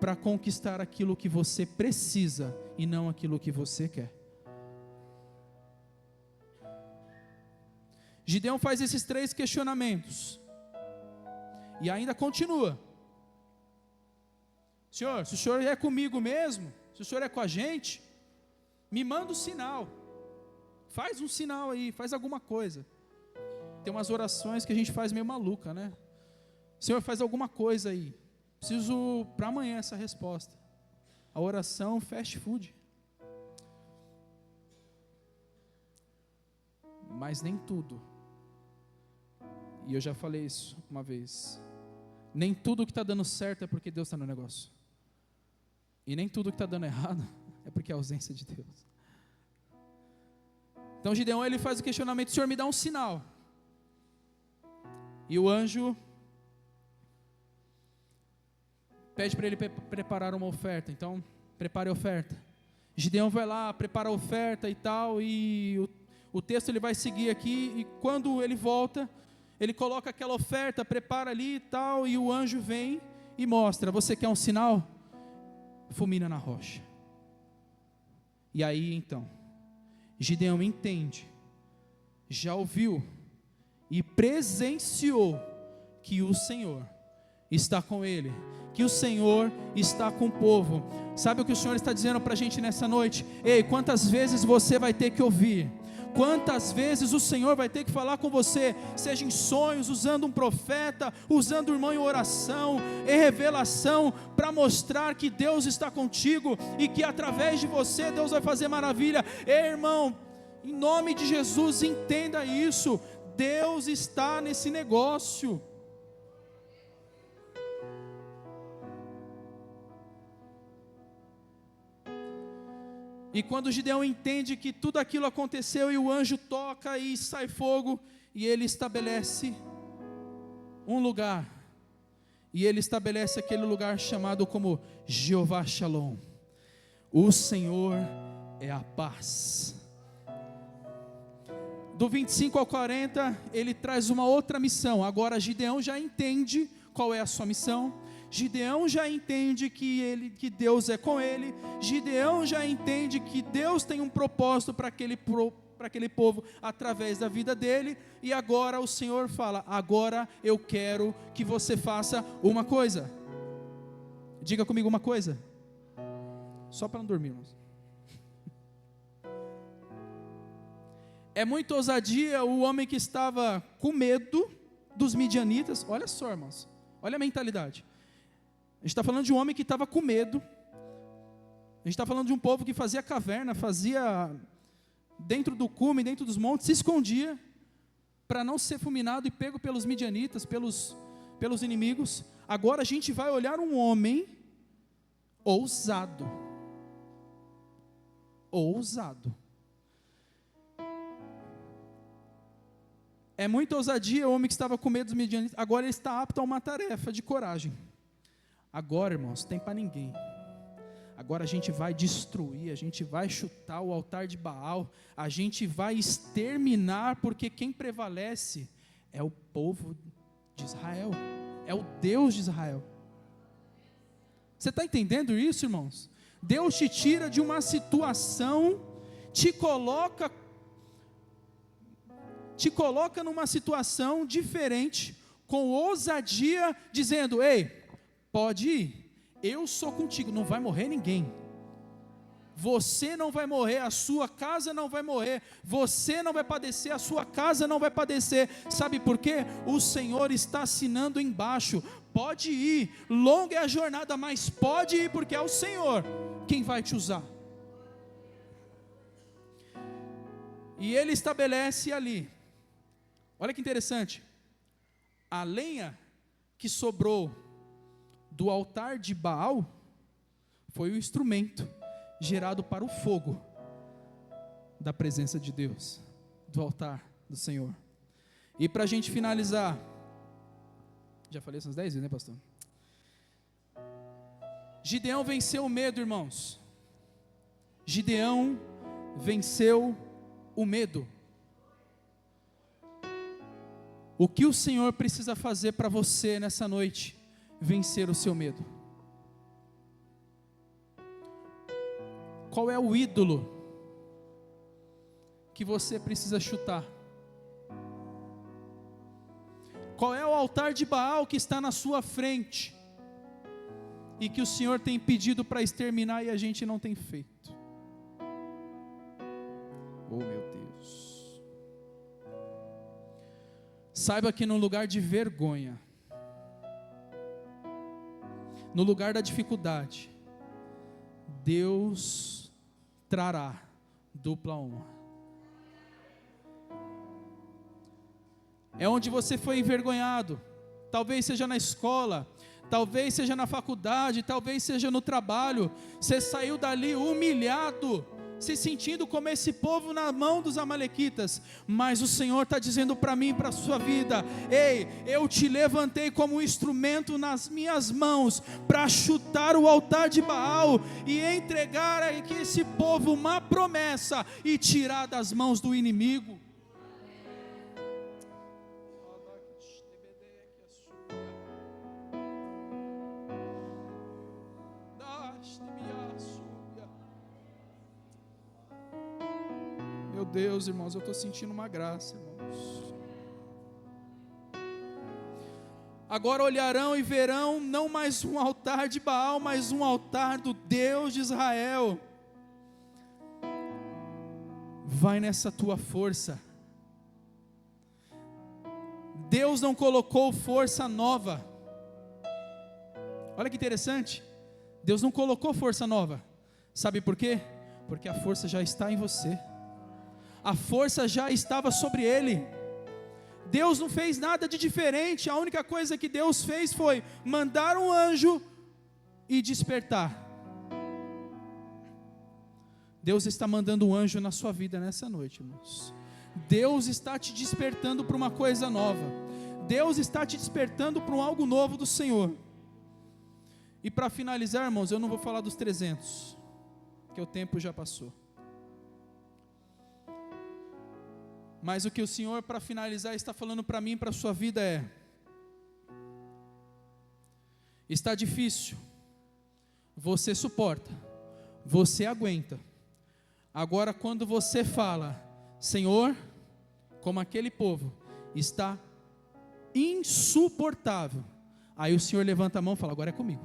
para conquistar aquilo que você precisa e não aquilo que você quer. Gideão faz esses 3 questionamentos e ainda continua: Senhor, se o Senhor é comigo mesmo, se o Senhor é com a gente, me manda um sinal, faz um sinal aí, faz alguma coisa. Tem umas orações que a gente faz meio maluca, né? Senhor, faz alguma coisa aí, preciso para amanhã essa resposta. A oração fast food. Mas nem tudo, e eu já falei isso uma vez, nem tudo que está dando certo é porque Deus está no negócio, e nem tudo que está dando errado é porque é a ausência de Deus. Então Gideão, ele faz o questionamento: Senhor, me dá um sinal. E o anjo pede para ele preparar uma oferta. Então, prepare a oferta. Gideão vai lá, prepara a oferta e tal, e o texto ele vai seguir aqui, e quando ele volta, ele coloca aquela oferta, prepara ali e tal, e o anjo vem e mostra: você quer um sinal? Fulmina na rocha. E aí então, Gideão entende, já ouviu e presenciou que o Senhor está com ele, que o Senhor está com o povo. Sabe o que o Senhor está dizendo para a gente nessa noite? Ei, quantas vezes você vai ter que ouvir? Quantas vezes o Senhor vai ter que falar com você, seja em sonhos, usando um profeta, usando o irmão em oração, em revelação, para mostrar que Deus está contigo e que através de você Deus vai fazer maravilha. Ei, irmão, em nome de Jesus, entenda isso, Deus está nesse negócio. E quando Gideão entende que tudo aquilo aconteceu, e o anjo toca e sai fogo, e ele estabelece um lugar, e ele estabelece aquele lugar chamado como Jeová Shalom, o Senhor é a paz. Do 25 ao 40, ele traz uma outra missão. Agora Gideão já entende qual é a sua missão. Gideão já entende que Deus é com ele. Gideão já entende que Deus tem um propósito para aquele povo através da vida dele. E agora o Senhor fala: agora eu quero que você faça uma coisa. Diga comigo uma coisa, só para não dormir, irmãos. É muita ousadia o homem que estava com medo dos midianitas. Olha só, irmãos, olha a mentalidade. A gente está falando de um homem que estava com medo. A gente está falando de um povo que fazia caverna, fazia dentro do cume, dentro dos montes, se escondia para não ser fulminado e pego pelos midianitas, pelos inimigos. Agora a gente vai olhar um homem ousado. Ousado. É muita ousadia o homem que estava com medo dos midianitas. Agora ele está apto a uma tarefa de coragem. Agora, irmãos, tem para ninguém. Agora a gente vai destruir, a gente vai chutar o altar de Baal, a gente vai exterminar, porque quem prevalece é o povo de Israel, é o Deus de Israel. Você está entendendo isso, irmãos? Deus te tira de uma situação, te coloca numa situação diferente, com ousadia, dizendo: ei, pode ir, eu sou contigo, não vai morrer ninguém. Você não vai morrer, a sua casa não vai morrer, você não vai padecer, a sua casa não vai padecer. Sabe por quê? O Senhor está assinando embaixo. Pode ir, longa é a jornada, mas pode ir, porque é o Senhor quem vai te usar. E Ele estabelece ali, olha que interessante, a lenha que sobrou do altar de Baal foi o instrumento gerado para o fogo da presença de Deus, do altar do Senhor. E para a gente finalizar, já falei essas 10 vezes, né, pastor? Gideão venceu o medo, irmãos. Gideão venceu o medo. O que o Senhor precisa fazer para você nessa noite? Vencer o seu medo. Qual é o ídolo que você precisa chutar? Qual é o altar de Baal que está na sua frente e que o Senhor tem pedido para exterminar e a gente não tem feito? Oh, meu Deus. Saiba que no lugar de vergonha, no lugar da dificuldade, Deus trará dupla honra. É onde você foi envergonhado, talvez seja na escola, talvez seja na faculdade, talvez seja no trabalho. Você saiu dali humilhado, se sentindo como esse povo na mão dos amalequitas, mas o Senhor está dizendo para mim, para a sua vida: ei, eu te levantei como um instrumento nas minhas mãos, para chutar o altar de Baal, e entregar a esse povo uma promessa, e tirar das mãos do inimigo. Meu Deus, irmãos, eu estou sentindo uma graça, irmãos. Agora olharão e verão não mais um altar de Baal, mas um altar do Deus de Israel. Vai nessa tua força. Deus não colocou força nova. Olha que interessante. Deus não colocou força nova. Sabe por quê? Porque a força já está em você. A força já estava sobre ele. Deus não fez nada de diferente. A única coisa que Deus fez foi mandar um anjo e despertar. Deus está mandando um anjo na sua vida nessa noite, irmãos. Deus está te despertando para uma coisa nova. Deus está te despertando para um algo novo do Senhor. E para finalizar, irmãos, eu não vou falar dos 300, porque o tempo já passou. Mas o que o Senhor, para finalizar, está falando para mim e para a sua vida é: está difícil, você suporta, você aguenta. Agora quando você fala: Senhor, como aquele povo, está insuportável, aí o Senhor levanta a mão e fala: agora é comigo.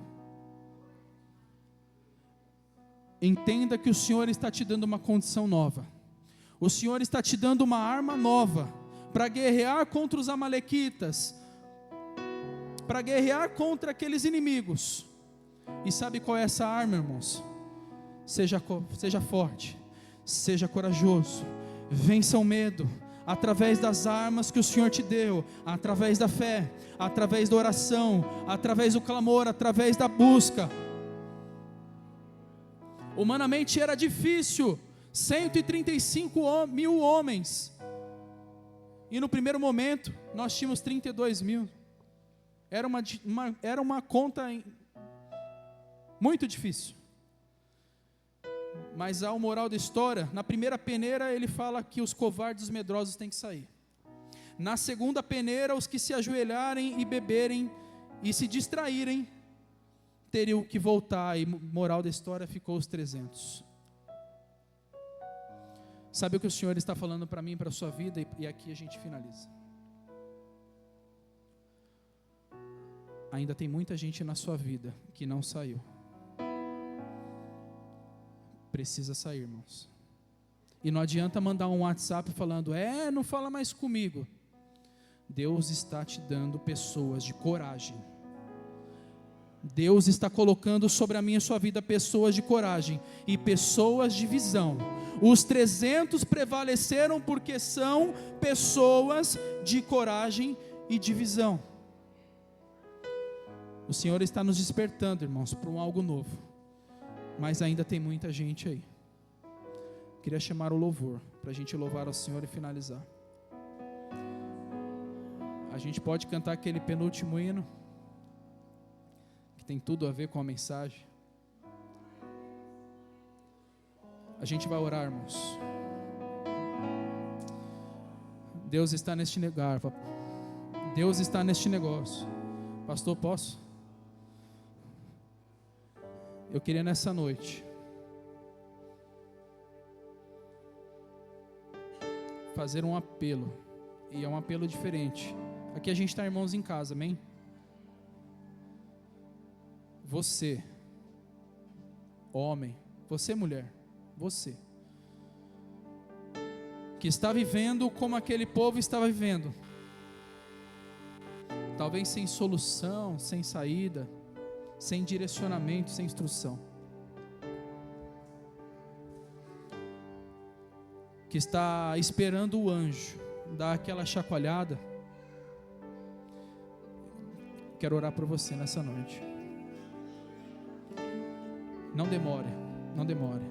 entenda que o Senhor está te dando uma condição nova. O Senhor está te dando uma arma nova para guerrear contra os amalequitas, para guerrear contra aqueles inimigos. E sabe qual é essa arma, irmãos? Seja forte, seja corajoso, vença o medo, através das armas que o Senhor te deu, através da fé, através da oração, através do clamor, através da busca. Humanamente era difícil, 135 mil homens, e no primeiro momento nós tínhamos 32 mil, era uma conta muito difícil. Mas ao moral da história, na primeira peneira ele fala que os covardes e os medrosos têm que sair. Na segunda peneira, os que se ajoelharem e beberem e se distraírem teriam que voltar, e moral da história ficou os 300. Sabe o que o Senhor está falando para mim, para a sua vida, e aqui a gente finaliza. Ainda tem muita gente na sua vida que não saiu. Precisa sair, irmãos. E não adianta mandar um WhatsApp falando, não fala mais comigo. Deus está te dando pessoas de coragem. Deus está colocando sobre a minha e sua vida pessoas de coragem e pessoas de visão. Os 300 prevaleceram porque são pessoas de coragem e de visão. O Senhor está nos despertando, irmãos, para algo novo. Mas ainda tem muita gente aí. Queria chamar o louvor, para a gente louvar ao Senhor e finalizar. A gente pode cantar aquele penúltimo hino, que tem tudo a ver com a mensagem. A gente vai orar, irmãos. Deus está neste lugar. Deus está neste negócio. Pastor, posso? Eu queria nessa noite fazer um apelo, e é um apelo diferente. Aqui a gente está, irmãos, em casa, amém? Você, homem, você, mulher, você, que está vivendo como aquele povo estava vivendo, talvez sem solução, sem saída, sem direcionamento, sem instrução, que está esperando o anjo dar aquela chacoalhada. Quero orar por você nessa noite. Não demore, não demore.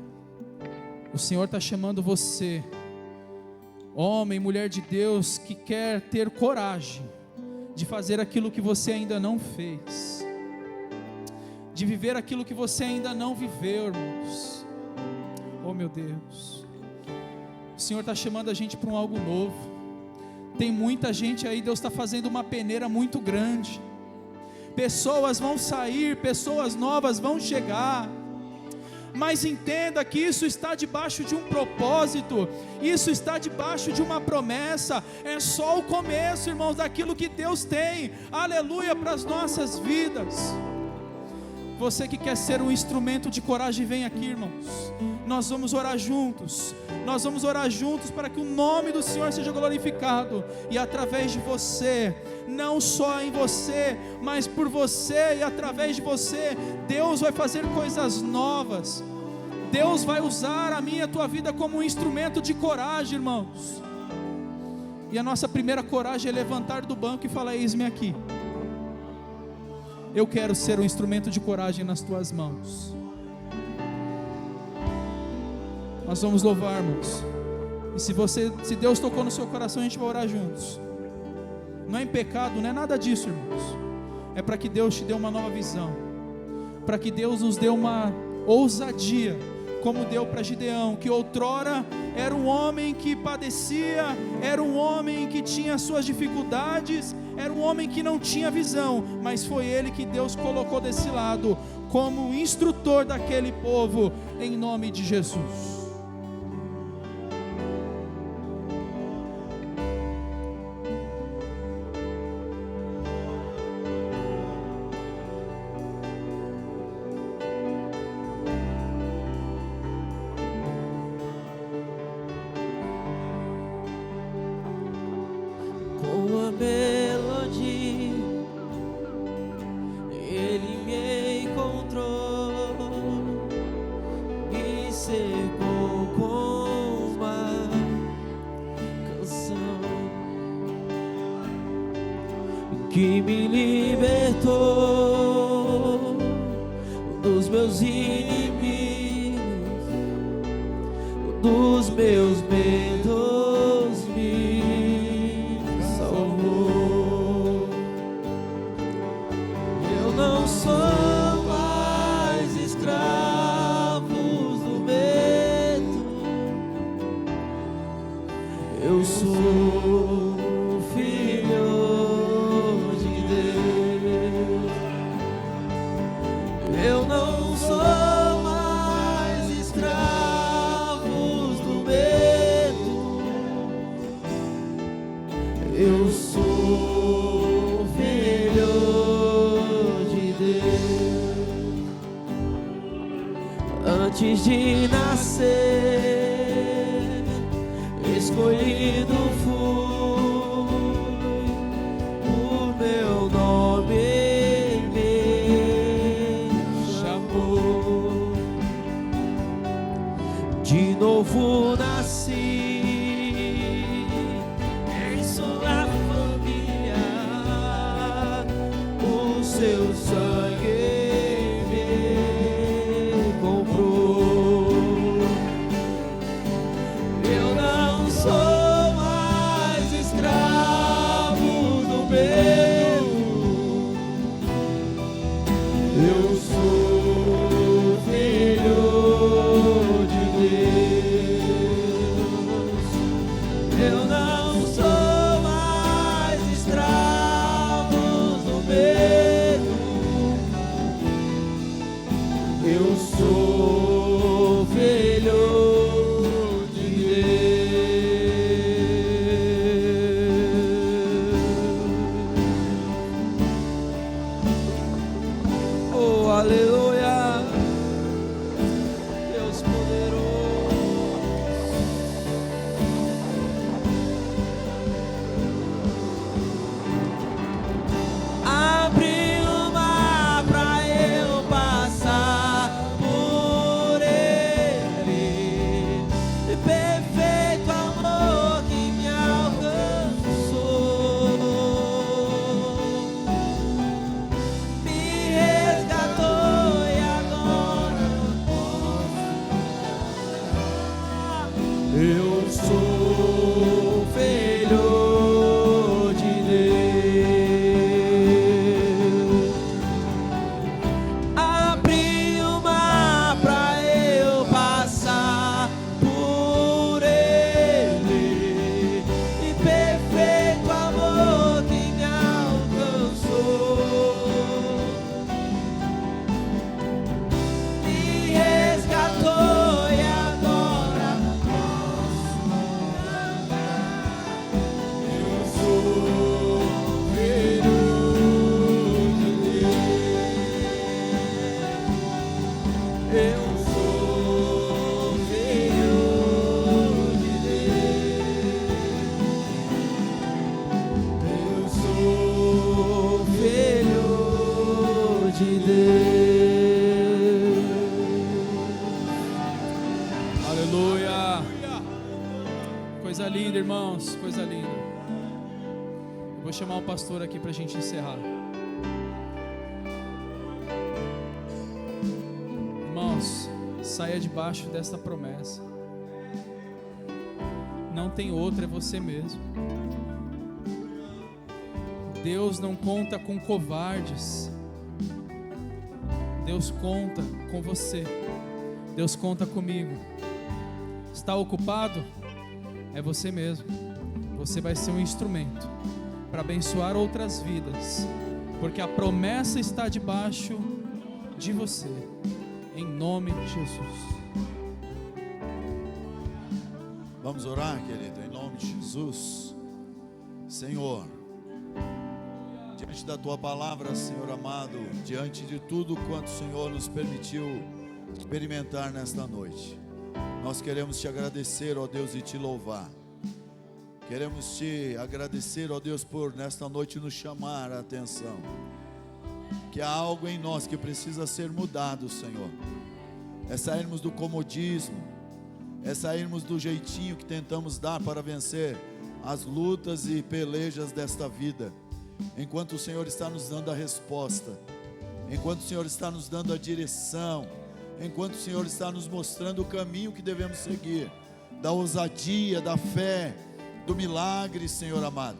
O Senhor está chamando você, homem, mulher de Deus, que quer ter coragem de fazer aquilo que você ainda não fez, de viver aquilo que você ainda não viveu, irmãos. Oh, meu Deus. O Senhor está chamando a gente para algo novo. Tem muita gente aí, Deus está fazendo uma peneira muito grande. Pessoas vão sair, pessoas novas vão chegar. Mas entenda que isso está debaixo de um propósito, isso está debaixo de uma promessa. É só o começo, irmãos, daquilo que Deus tem, aleluia, para as nossas vidas. Você que quer ser um instrumento de coragem, vem aqui, irmãos. Nós vamos orar juntos. Nós vamos orar juntos para que o nome do Senhor seja glorificado. E através de você, não só em você, mas por você e através de você, Deus vai fazer coisas novas. Deus vai usar a minha e a tua vida como um instrumento de coragem, irmãos. E a nossa primeira coragem é levantar do banco e falar: eis-me aqui. Eu quero ser um instrumento de coragem nas tuas mãos. Nós vamos louvar, irmãos. E se Deus tocou no seu coração, a gente vai orar juntos. Não é em pecado, não é nada disso, irmãos. É para que Deus te dê uma nova visão, para que Deus nos dê uma ousadia, como deu para Gideão, que outrora era um homem que padecia, era um homem que tinha suas dificuldades, era um homem que não tinha visão, mas foi ele que Deus colocou desse lado, como instrutor daquele povo, em nome de Jesus. que me libertou dos meus inimigos, dos meus medos, me salvou. Eu não sou mais escravo do medo, eu sou filho de Deus. Eu não sou mais escravo do medo, eu sou filho de Deus. Antes de nascer, escolhido fui, o meu nome me chamou. De novo nasci em sua família, o seu sangue me comprou. Eu não sou mais escravo do medo, eu sou filho de Deus. Eu não sou mais escravo do medo, eu sou filho de Deus. Oh, aleluia, Deus poderoso. Abre o mar pra eu passar por ele, perfeito amor que me alcançou, me resgatou e agora eu sou filho de Deus. Abri o mar pra eu passar por ele, e perfeito amor que me alcançou, me resgatou e agora posso andar. Eu sou filho de Deus. Eu sou filho de Deus. Eu sou filho de Deus. Aleluia. Coisa linda, irmãos, coisa linda. Eu vou chamar o pastor aqui para a gente encerrar. Irmãos, saia debaixo desta promessa. Não tem outra, é você mesmo. Deus não conta com covardes. Deus conta com você. Deus conta comigo. Está ocupado? É você mesmo. Você vai ser um instrumento para abençoar outras vidas, porque a promessa está debaixo de você, em nome de Jesus. Vamos orar, querido, em nome de Jesus. Senhor, diante da Tua palavra, Senhor amado, diante de tudo quanto o Senhor nos permitiu experimentar nesta noite, nós queremos Te agradecer, ó Deus, e Te louvar. Queremos Te agradecer, ó Deus, por nesta noite nos chamar a atenção, que há algo em nós que precisa ser mudado, Senhor. É sairmos do comodismo, é sairmos do jeitinho que tentamos dar para vencer as lutas e pelejas desta vida, enquanto o Senhor está nos dando a resposta, enquanto o Senhor está nos dando a direção, enquanto o Senhor está nos mostrando o caminho que devemos seguir, da ousadia, da fé, do milagre, Senhor amado.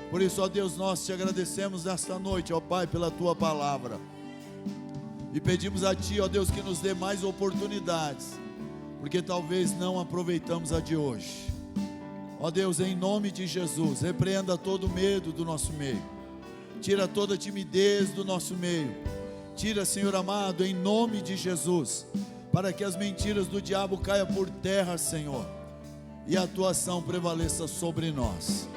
Por isso, ó Deus, nós te agradecemos nesta noite, ó Pai, pela tua palavra, e pedimos a ti, ó Deus, que nos dê mais oportunidades, porque talvez não aproveitamos a de hoje. Ó Deus, em nome de Jesus, repreenda todo medo do nosso meio, tira toda timidez do nosso meio, tira, Senhor amado, em nome de Jesus, para que as mentiras do diabo caiam por terra, Senhor, e a tua ação prevaleça sobre nós.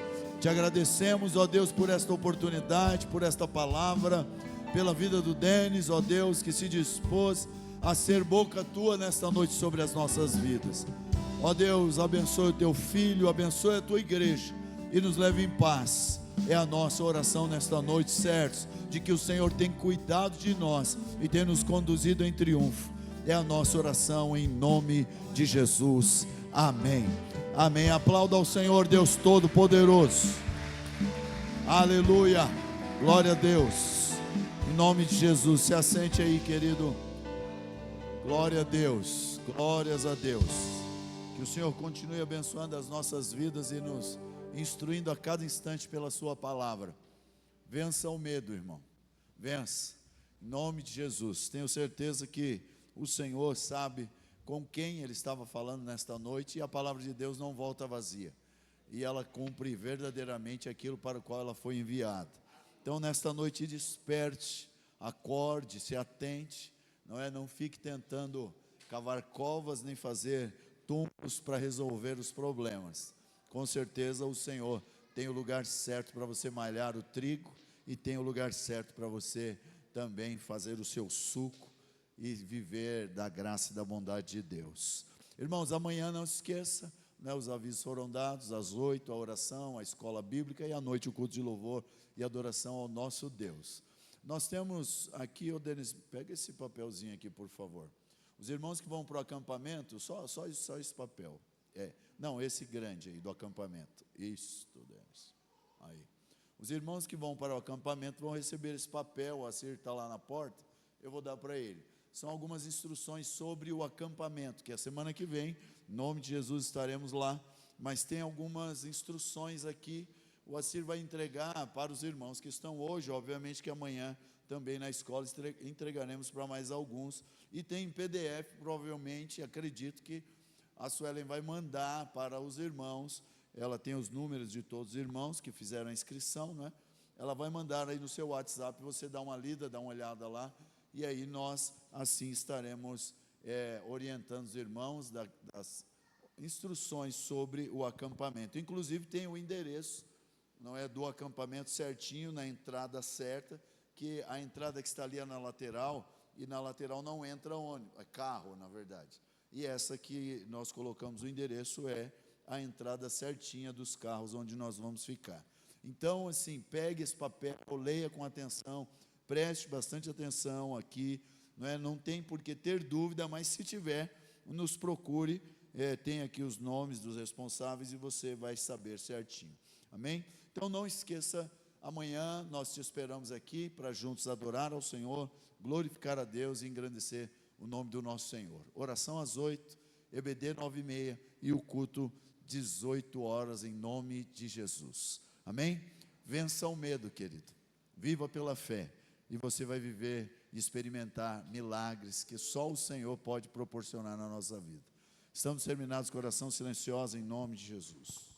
Te agradecemos, ó Deus, por esta oportunidade, por esta palavra, pela vida do Denis, ó Deus, que se dispôs a ser boca tua nesta noite sobre as nossas vidas. Ó Deus, abençoe o teu filho, abençoe a tua igreja e nos leve em paz. É a nossa oração nesta noite, certos de que o Senhor tem cuidado de nós e tem nos conduzido em triunfo. É a nossa oração em nome de Jesus. Amém. Amém. Aplauda ao Senhor, Deus Todo-Poderoso. Aleluia. Glória a Deus. Em nome de Jesus. Se assente aí, querido. Glória a Deus. Glórias a Deus. Que o Senhor continue abençoando as nossas vidas e nos instruindo a cada instante pela sua palavra. Vença o medo, irmão. Vença. Em nome de Jesus. Tenho certeza que o Senhor sabe com quem Ele estava falando nesta noite, e a palavra de Deus não volta vazia, e ela cumpre verdadeiramente aquilo para o qual ela foi enviada. Então nesta noite desperte, acorde, se atente, não fique tentando cavar covas, nem fazer túmulos para resolver os problemas. Com certeza o Senhor tem o lugar certo para você malhar o trigo, e tem o lugar certo para você também fazer o seu suco, e viver da graça e da bondade de Deus. Irmãos, amanhã não se esqueça, os avisos foram dados, às 8, a oração, a escola bíblica, e à noite o culto de louvor e adoração ao nosso Deus. Nós temos aqui, Denis, pega esse papelzinho aqui, por favor. Os irmãos que vão para o acampamento, só esse papel. Não, esse grande aí do acampamento. Isso, Denis. Aí. Os irmãos que vão para o acampamento vão receber esse papel, o Acir está lá na porta, eu vou dar para ele. São algumas instruções sobre o acampamento, que a semana que vem, em nome de Jesus, estaremos lá, mas tem algumas instruções aqui, o Acir vai entregar para os irmãos que estão hoje, obviamente que amanhã também na escola entregaremos para mais alguns, e tem em PDF, provavelmente, acredito que a Suelen vai mandar para os irmãos, ela tem os números de todos os irmãos que fizeram a inscrição, ela vai mandar aí no seu WhatsApp, você dá uma lida, dá uma olhada lá, e aí nós assim estaremos orientando os irmãos das instruções sobre o acampamento. Inclusive tem o endereço, do acampamento certinho, na entrada certa, que a entrada que está ali é na lateral, e na lateral não entra ônibus, é carro na verdade. E essa que nós colocamos o endereço é a entrada certinha dos carros onde nós vamos ficar. Então assim, pegue esse papel, leia com atenção, preste bastante atenção aqui, não tem por que ter dúvida, mas se tiver, nos procure, tem aqui os nomes dos responsáveis e você vai saber certinho, amém? Então não esqueça, amanhã nós te esperamos aqui para juntos adorar ao Senhor, glorificar a Deus e engrandecer o nome do nosso Senhor. Oração às 8, EBD 9h30 e o culto 18 horas em nome de Jesus, amém? Vença o medo, querido, viva pela fé, e você vai viver e experimentar milagres que só o Senhor pode proporcionar na nossa vida. Estamos terminados com oração silenciosa em nome de Jesus.